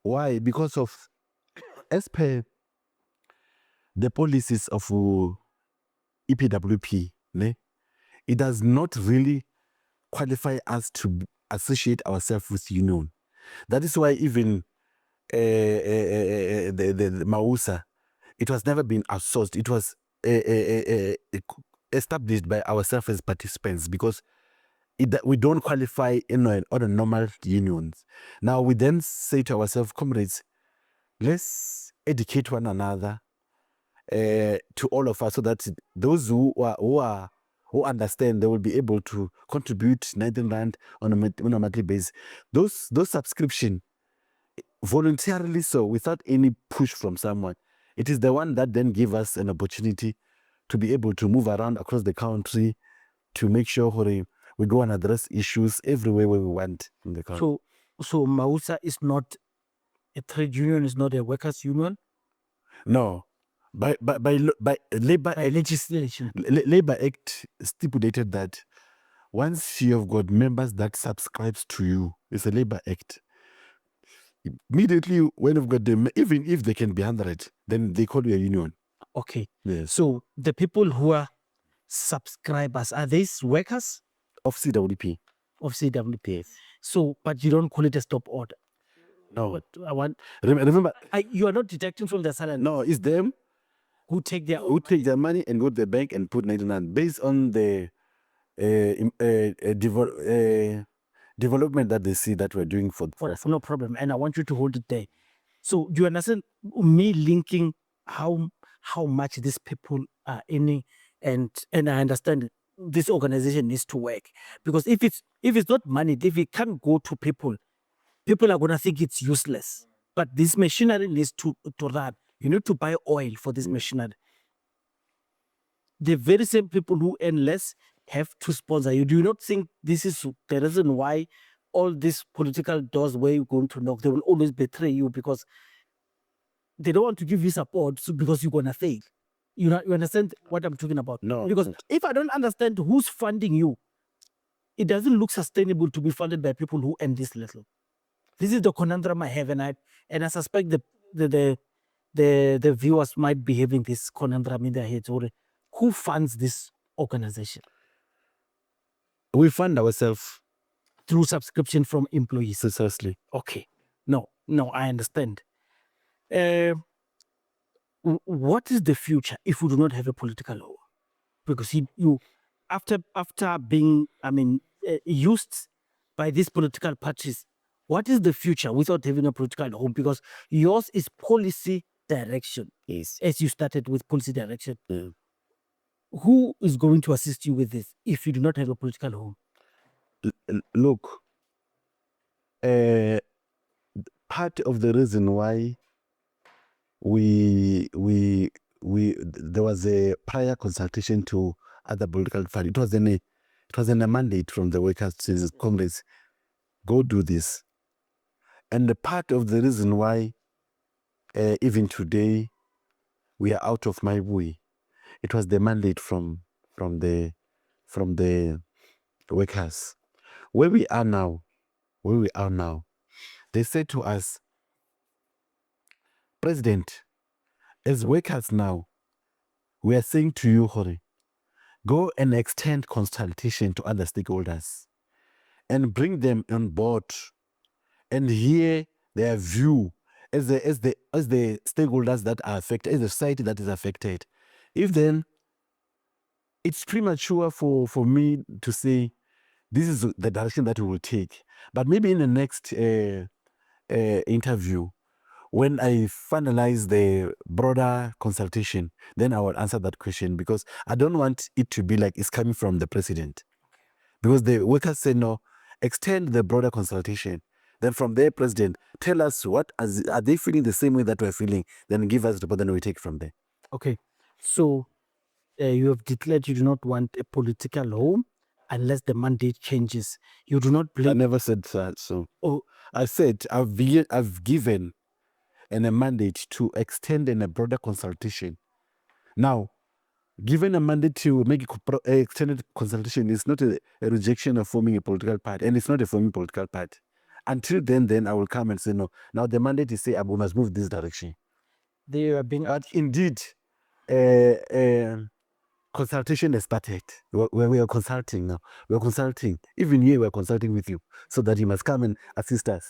Why? Because of, as per the policies of EPWP, it does not really qualify us to associate ourselves with union. That is why even the Mawusa, it was never been outsourced. It was established by ourselves as participants because we don't qualify in other normal unions. Now we then say to ourselves, comrades, let's educate one another to all of us so that those who understand, they will be able to contribute 19 rand on a monthly basis. Those subscription, voluntarily so, without any push from someone, it is the one that then give us an opportunity to be able to move around across the country to make sure we go and address issues everywhere where we want in the country. So Mawusa is not a trade union, is not a workers' union? No. By labor legislation. Labor Act stipulated that once you have got members that subscribes to you, it's a Labor Act. Immediately when you've got them, even if they can be 100, then they call you a union. Okay. Yes. So the people who are subscribers, are these workers? Of CWP. Of CWP. Yes. So, but you don't call it a stop order. No. But I want. Remember, you are not deducting from the salary. No, it's them who take their money and go to the bank and put 99 based on the development that they see that we're doing for no problem. And I want you to hold it there. So do you understand me linking how much these people are earning, and I understand this organization needs to work, because if it's not money, if it can't go to people are going to think it's useless. But this machinery needs to run. You need to buy oil for this machinery. The very same people who earn less have to sponsor you? Do you not think this is the reason why all these political doors where you're going to knock, they will always betray you because they don't want to give you support because you're going to fail? You understand what I'm talking about? No. Because if I don't understand who's funding you, it doesn't look sustainable to be funded by people who earn this little. This is the conundrum I have, and I suspect the viewers might be having this conundrum in their heads. Or who funds this organization? We fund ourselves Through subscription from employees. precisely. Okay. No, I understand. What is the future if we do not have a political law? Because you after being, used by these political parties, what is the future without having a political home? Because yours is policy direction. Yes. As you started with policy direction. Yeah. Who is going to assist you with this if you do not have a political home? Look, part of the reason why there was a prior consultation to other political parties. It was in a mandate from the workers to Congress, go do this. And the part of the reason why even today we are out of Mayibuye, it was the mandate from the workers. Where we are now, they said to us, President, as workers now, we are saying to you, Hori, go and extend consultation to other stakeholders and bring them on board and hear their view as the stakeholders that are affected, as the society that is affected. If then it's premature for me to say this is the direction that we will take. But maybe in the next interview, when I finalize the broader consultation, then I will answer that question, because I don't want it to be like it's coming from the president. Because the workers say, no, extend the broader consultation. Then from there, president, tell us are they feeling the same way that we're feeling? Then give us the report, then we take it from there. Okay. So you have declared you do not want a political home unless the mandate changes. You do not I blame. never said that. So Oh, I said I've given a mandate to extend in a broader consultation. Now, given a mandate to make a extended consultation is not a rejection of forming a political party, and it's not a forming political party. Until then I will come and say, no, now the mandate is say, we must move this direction. they are being. But indeed, consultation has started. We are consulting now. We are consulting. Even here, we are consulting with you, so that you must come and assist us.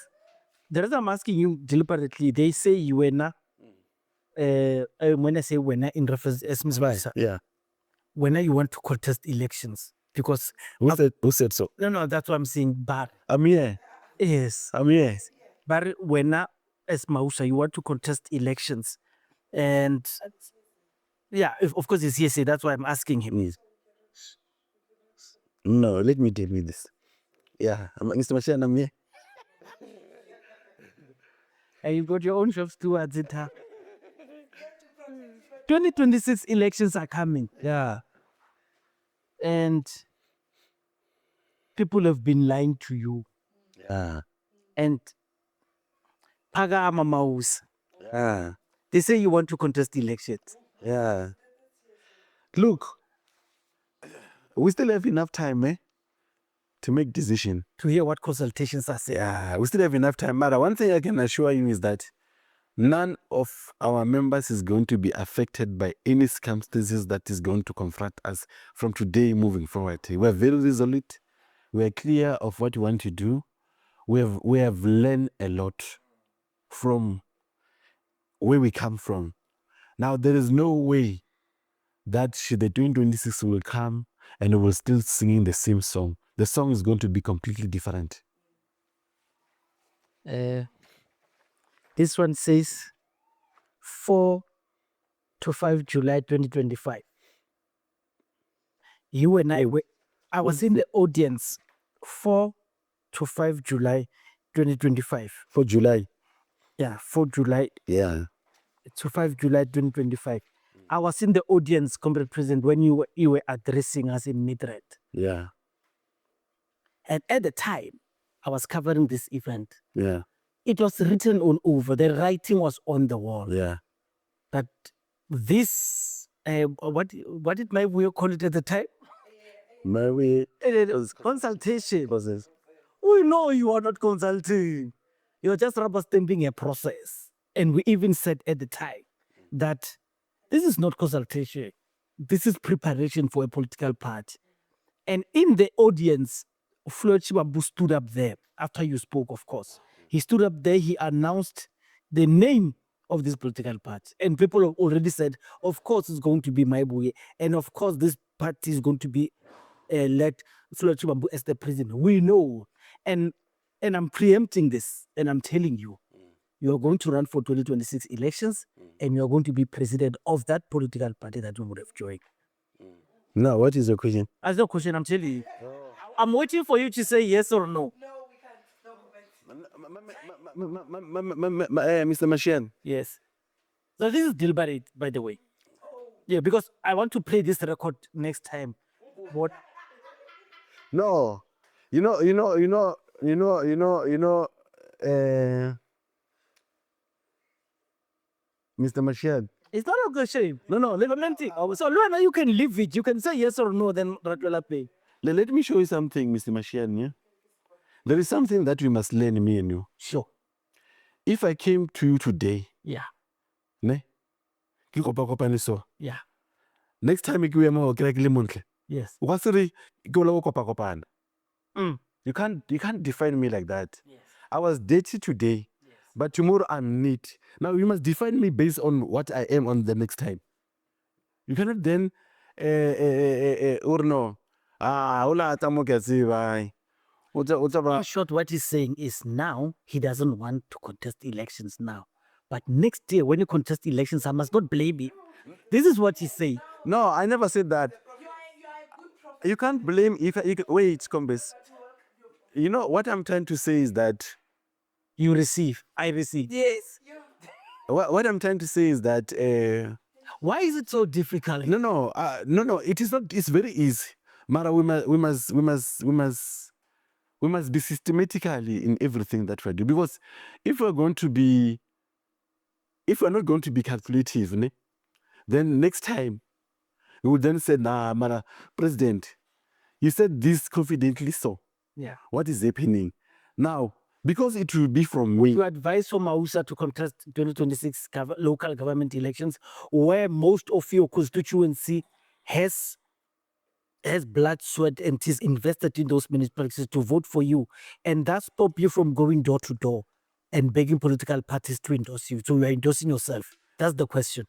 The reason I'm asking you deliberately, they say you were not. When I say when in reference as Ms. Mawusa, Yeah. when you want to contest elections, because Who said so? no, that's what I'm saying. But I'm here. yes, I'm here. but when as Mawusa, you want to contest elections, and yeah, of course it's yes. That's why I'm asking him. Yes. No, let me tell you this. Yeah, Mr. Mashan, I'm here. And you got your own jobs towards it, huh? 2026 elections are coming. Yeah. And people have been lying to you. Yeah. And Paga Mawusa, Yeah. they say you want to contest elections. Yeah. Look, we still have enough time, to make decision. To hear what consultations are saying. Yeah, we still have enough time. But one thing I can assure you is that none of our members is going to be affected by any circumstances that is going to confront us from today moving forward. We're very resolute. We're clear of what we want to do. We have learned a lot from where we come from. Now, there is no way that the 2026 will come and we will still singing the same song. The song is going to be completely different. This one says 4 to 5 July 2025. You and I was in the audience 4 to 5 July 2025. For July. Yeah, 4 July Yeah. to 5 July 2025. I was in the audience, Comrade President, when you were addressing us in Midrand. Yeah. And at the time, I was covering this event. Yeah. It was written all over. The writing was on the wall. Yeah. That this, what did Mayibuye call it at the time? Maybe It was consultation. process. We know you are not consulting. You're just rubber stamping a process. And we even said at the time that this is not consultation. This is preparation for a political party. And in the audience, Floyd Shivambu stood up there after you spoke, of course. He stood up there, he announced the name of this political party. And people have already said, of course, it's going to be Mayibuye. And of course, this party is going to be led Floyd Shivambu as the president. We know. And I'm preempting this, and I'm telling you, you are going to run for 2026 elections, and you are going to be president of that political party that you would have joined. Now, what is your question? That's the question I'm telling you. I'm waiting for you to say yes or no. Mr. Machine. Yes. So this is deliberate, by the way. Yeah, because I want to play this record next time. What? No. Mr. Machine. It's not a question. No, let me. So Luana, you can leave it. You can say yes or no, then Ratwela pay. Let me show you something, Mr. Machine. Yeah? There is something that we must learn, me and you. Sure. If I came to you today, Yeah. ne? Ke kopa so. Yeah. Next time you are more monthly. Yes. What's the kopa? Mm. You can't define me like that. Yes. I was dirty today, Yes. but tomorrow I'm neat. Now you must define me based on what I am on the next time. You cannot then or no. In short, what he's saying is now he doesn't want to contest elections now. But next year, when you contest elections, I must not blame him. This is what he's saying. No, I never said that. You can't blame wait, Combes. You know what I'm trying to say is that You receive, I receive. Yes. what I'm trying to say is that Why is it so difficult? no, it is not. It's very easy. Mara, we must be systematically in everything that we do, because if we're not going to be calculative, ne, then next time we would then say, nah, Mara, President, you said this confidently, so Yeah. what is happening now? Because it will be from where. You advise for Mawusa to contest 2026 local government elections, where most of your constituency has blood, sweat, and tears invested in those municipalities to vote for you, and that stop you from going door to door and begging political parties to endorse you. So you are endorsing yourself. That's the question.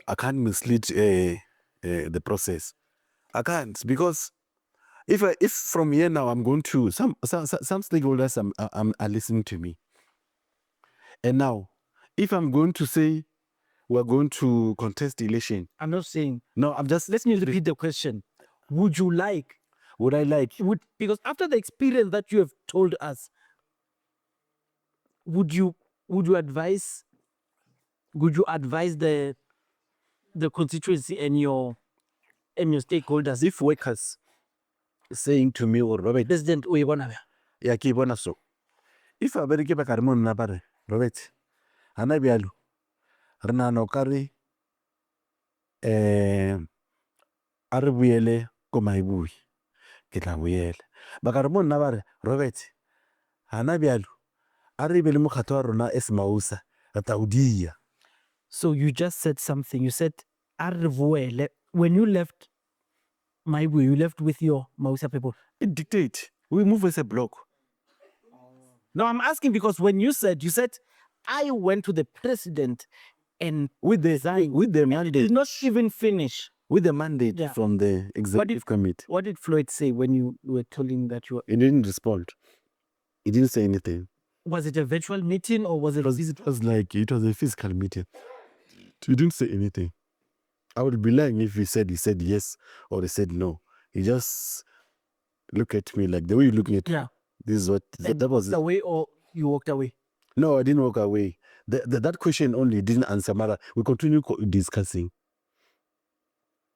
I can't mislead the process. I can't, because if from here now I'm going to some stakeholders are listening to me, and now if I'm going to say we're going to contest the election, I'm not saying. no, I'm just Let me repeat the question. Would you like? Would I like? Because after the experience that you have told us, would you advise? Would you advise the constituency and your stakeholders? If workers saying to me, or Robert, President Uyebona, ya ke bona so, if I bereke ba ka re mo nna ba re, Robert, hana bjalo re nahana o ka re a re boele ko Mayibuye, ke tla boela. Ba ka re mo nna ba re, Robert, hana bjalo a re be le mokgatlo wa rona as Mawusa re tla o dia. So you just said something. You said, when you left Mayibuye, you left with your Mawusa people. It dictate. We move as a block. No, I'm asking because when you said, I went to the president and With the did mandate, not even finish. with the mandate Yeah. from the executive committee. What did Floyd say when you were telling that you were? He didn't respond. He didn't say anything. Was it a virtual meeting or was it? It was a physical meeting. He didn't say anything. I would be lying if he said yes or he said no. He just looked at me like the way you're looking at me. Yeah. This is what that was. The way, or you walked away? No, I didn't walk away. That question only didn't answer. Mara, we continue discussing.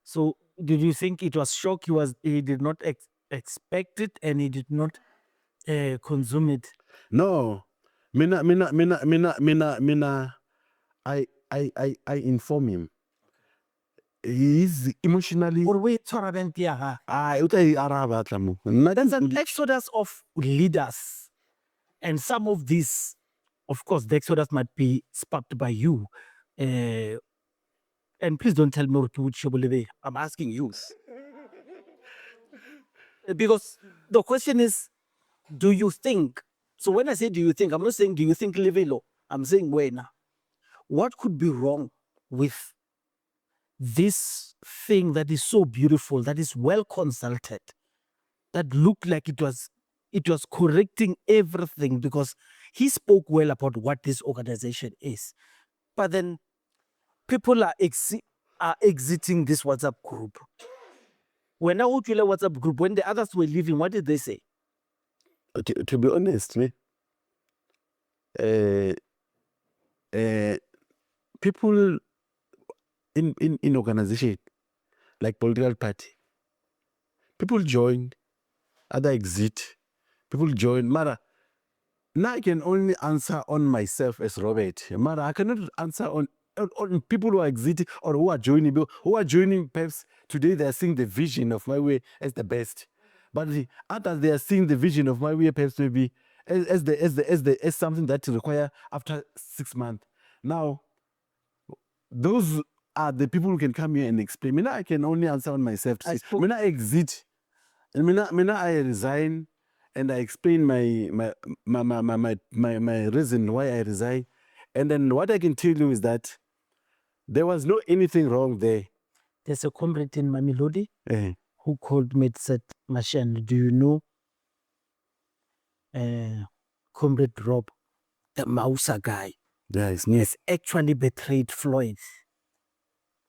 So did you think it was shock? He did not expect it and he did not consume it. No, I inform him. He is emotionally. Or wait, Torabentia. There's There's an exodus of leaders, and some of these, of course, the exodus might be sparked by you. And please don't tell me which I'm asking you. Because the question is, do you think? So when I say do you think, I'm not saying do you think Livelo. I'm saying when. What could be wrong with this thing that is so beautiful, that is well consulted, that looked like it was correcting everything, because he spoke well about what this organization is. But then people are exiting this WhatsApp group. When I went to the WhatsApp group, when the others were leaving, what did they say? To be honest, me, people in organization like political party, people join, other exit, people join. Mara, now I can only answer on myself as Robert. Mara, I cannot answer on people who are exiting or who are joining. Who are joining, perhaps today they are seeing the vision of my way as the best. But the others, they are seeing the vision of my way, perhaps maybe as something that require after 6 months. Now, those are the people who can come here and explain. Me, I can only answer on myself. I exit, and I resign, and I explain my reason why I resign. And then what I can tell you is that there was no anything wrong there. There's a comrade in Mamelodi who called me and said, Mashan, do you know Comrade Rob, the Mawusa guy? Yes, has actually betrayed Floyd.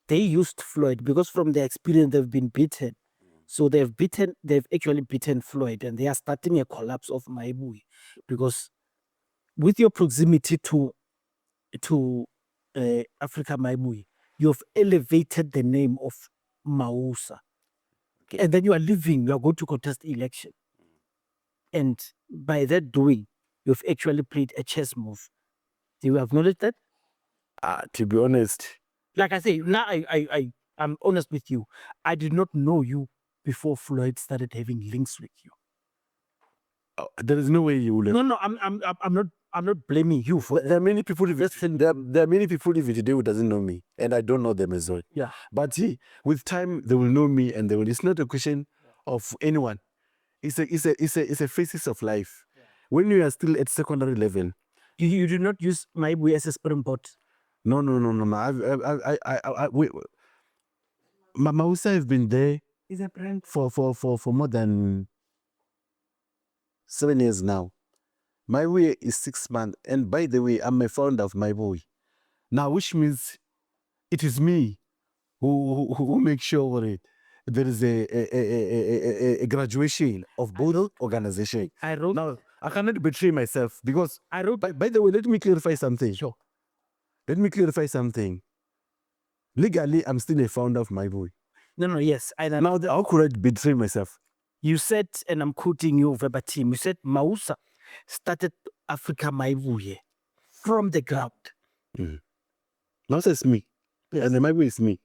They used Floyd because from their experience they've been beaten. So they've actually beaten Floyd, and they are starting a collapse of Mayibuye, because with your proximity to Afrika Mayibuye, you've elevated the name of Mawusa. Okay. And then you are going to contest election. And by that doing, you've actually played a chess move. Do you acknowledge that? To be honest, like I say, now I'm honest with you. I did not know you before Floyd started having links with you. There is no way you will. No, I'm not blaming you for. There are many people. There are many people even today who doesn't know me, and I don't know them as well. Yeah. But with time, they will know me, and they will. It's not a question of anyone. It's a phases of life. Yeah. When you are still at secondary level, you do not use Mayibuye as a springboard. No. Mawusa have been there. Is a brand for more than 7 years now. Mayibuye is 6 months, and by the way, I'm a founder of Mayibuye. Now, which means it is me who makes sure there is a graduation of both organizations. Now, I cannot betray myself because by the way, let me clarify something. Sure. Let me clarify something. Legally, I'm still a founder of Mayibuye. No, yes. Now, how could I betray myself? You said, and I'm quoting you verbatim, you said Mawusa started Afrika Mayibuye from the ground. Now it's me. Yes. And the Mayibuye is me.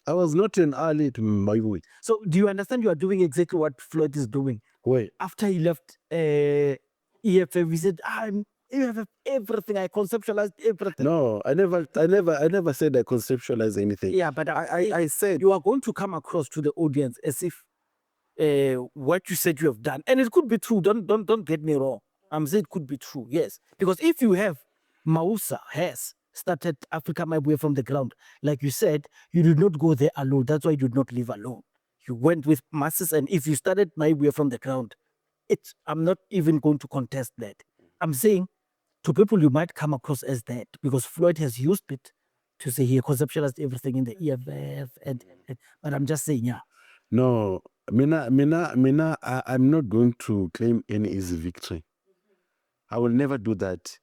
I was not an ally to Mayibuye. So do you understand you are doing exactly what Floyd is doing? Wait. After he left EFF, he said, EFF, everything, I conceptualized everything. No, I never said I conceptualized anything. Yeah, but I said you are going to come across to the audience as if what you said you have done, and it could be true. Don't get me wrong. I'm saying it could be true, yes. Because if you have Mawusa has started Afrika Mayibuye from the ground, like you said, you did not go there alone. That's why you did not live alone. You went with masses, and if you started Mayibuye from the ground, I'm not even going to contest that. I'm saying to people you might come across as that because Floyd has used it to say he conceptualized everything in the EFF, but I'm just saying, yeah. No, I'm not going to claim any easy victory. I will never do that.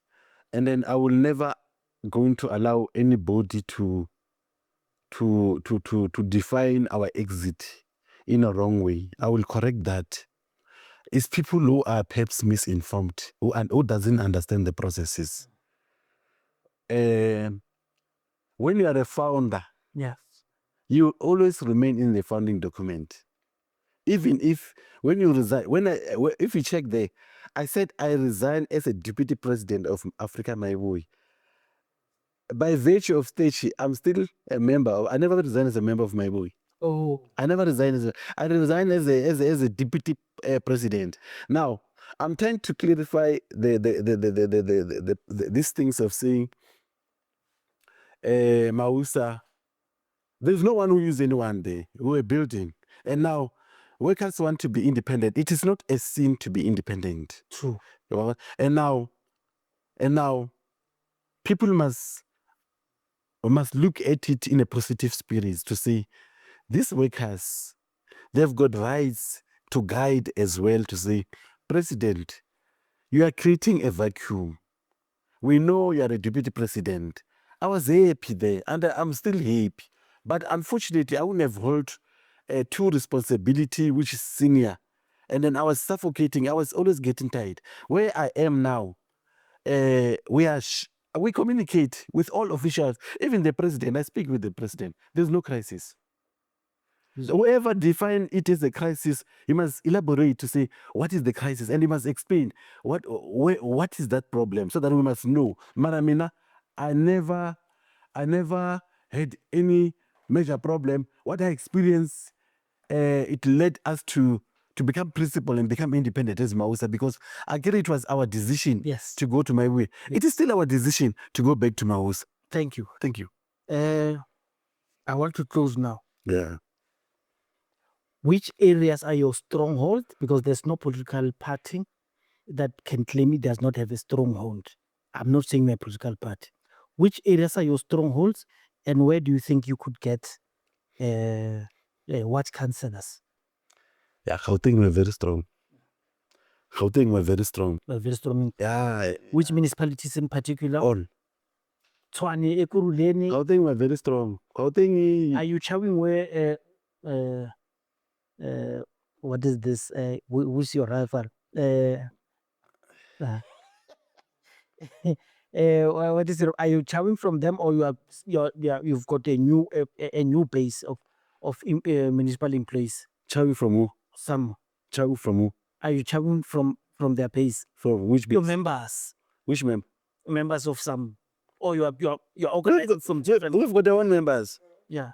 And then I will never going to allow anybody to define our exit. in a wrong way. I will correct that. It's people who are perhaps misinformed, who doesn't understand the processes. When you are a founder, Yes. you always remain in the founding document. Even if when you resign, if you check there, I said I resign as a deputy president of Africa Mayibuye. By virtue of stage, I'm still a member. I never resigned as a member of Mayibuye. Oh, I never resigned I resigned as a deputy president. Now I'm trying to clarify these things of saying Mawusa. There's no one who uses anyone there. We're building, and now workers want to be independent. It is not a sin to be independent. true. And now people must look at it in a positive spirit to say these workers, they've got rights to guide as well, to say, President, you are creating a vacuum. We know you are a deputy president. I was happy there, and I'm still happy. But unfortunately, I wouldn't have held two responsibility, which is senior. And then I was suffocating. I was always getting tired. Where I am now, we communicate with all officials, even the president. I speak with the president. There's no crisis. Whoever define it as a crisis, he must elaborate to say what is the crisis, and he must explain what is that problem, so that we must know. Maramina, I never had any major problem. What I experienced, it led us to become principled and become independent as Mawusa, because again it was our decision to go to Mayibuye. It is still our decision to go back to Mawusa. Thank you. Thank you. I want to close now. Yeah. Which areas are your strongholds? Because there's no political party that can claim it does not have a stronghold. I'm not saying we're a political party. Which areas are your strongholds, and where do you think you could get what councillors? Yeah, Gauteng were very strong. Gauteng were very strong. Very strong. Yeah. Which municipalities in particular? All. Tshwane, Ekurhuleni. Gauteng were very strong. Gauteng. Are you showing where? What is this? Who's your rival? What is it? Are you chowing from them, or you've got a new base of municipal employees? Chowing from who? Some. Chowing from who? Are you chowing from their base? From which base? Your members. Which Members of some. Or you're organizing from different. We've got our own members. Yeah.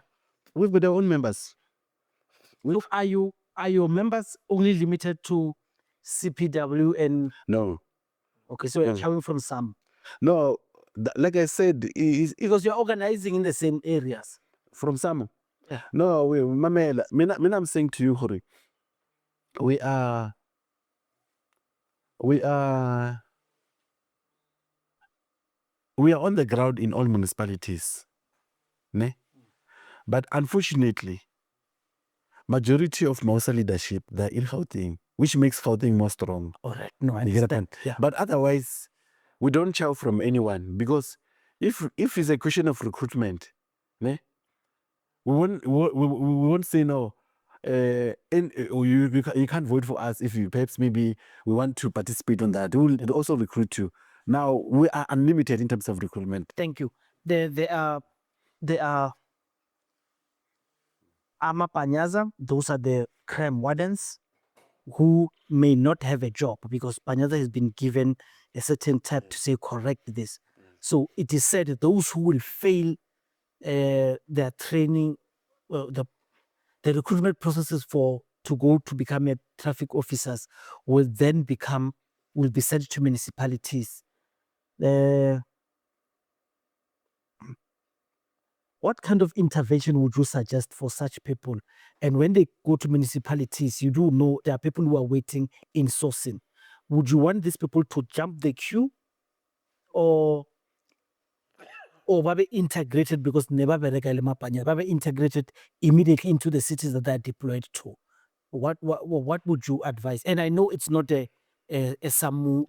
We've got our own members. So are your members only limited to CPW and? No. Okay, so you're chowing from some. No, like I said, because you're organizing in the same areas. From some. Yeah. No, Mamela, I'm saying to you, Hori, we are on the ground in all municipalities. Ne? But unfortunately, majority of Mawusa leadership, they're in Gauteng, which makes Gauteng more strong. All right. No, I understand. Yeah. But otherwise, we don't chow from anyone, because if it's a question of recruitment, ne, we won't say no. You can't vote for us if you perhaps maybe we want to participate on that. We will also recruit you. Now we are unlimited in terms of recruitment. Thank you. There are Amapanyaza. Those are the crime wardens who may not have a job, because Panyaza has been given a certain tab to say correct this. So it is said that those who will fail their training, the recruitment processes to go to become a traffic officers will be sent to municipalities. What kind of intervention would you suggest for such people? And when they go to municipalities, you do know there are people who are waiting in sourcing. Would you want these people to jump the queue, or be integrated, because never be integrated immediately into the cities that they are deployed to? What would you advise? And I know it's not a SAMU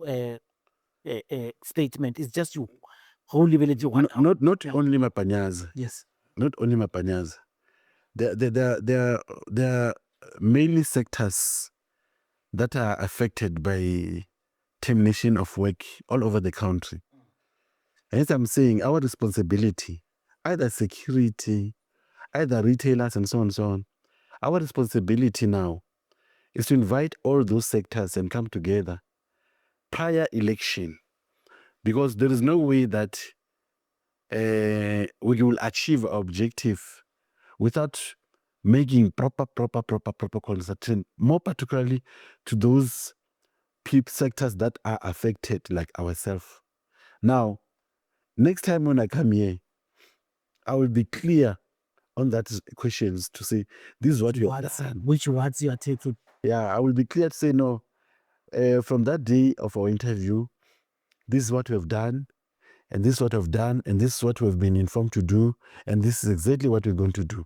statement. It's just you. Holy village. Not only Mapanyaza. Yes. Not only Mapanyaza. There mainly sectors that are affected by termination of work all over the country. As I'm saying, our responsibility, either security, either retailers and so on and so on, our responsibility now is to invite all those sectors and come together prior election, because there is no way that we will achieve our objective without making proper consultation, more particularly to those sectors that are affected like ourselves. Now, next time when I come here, I will be clear on that questions to say, this is what you have done. Which words you are taking? Yeah, I will be clear to say, no, from that day of our interview, this is what we have done, and this is what I've done, and this is what we've been informed to do, and this is exactly what we're going to do.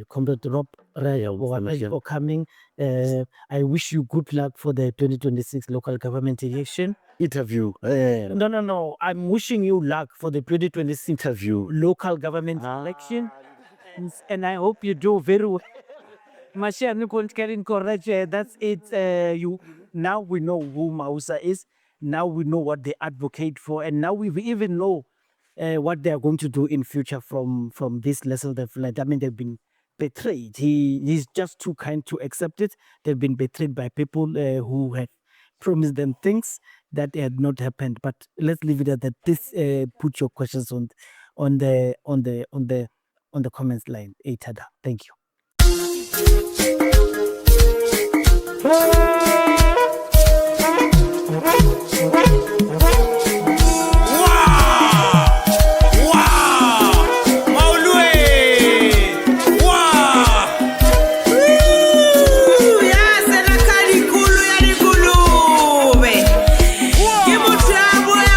Comrade Rob Raya, thank you for coming. I wish you good luck for the 2026 local government election. Interview. No. I'm wishing you luck for the 2026 Interview. local government election. And I hope you do very well. That's it. Now we know who Mawusa is. Now we know what they advocate for, and now we even know what they are going to do in future from this lesson they've learned. I mean, they've been betrayed. He's just too kind to accept it. They've been betrayed by people who had promised them things that had not happened. But let's leave it at that. This put your questions on the comments line. Tada. Thank you.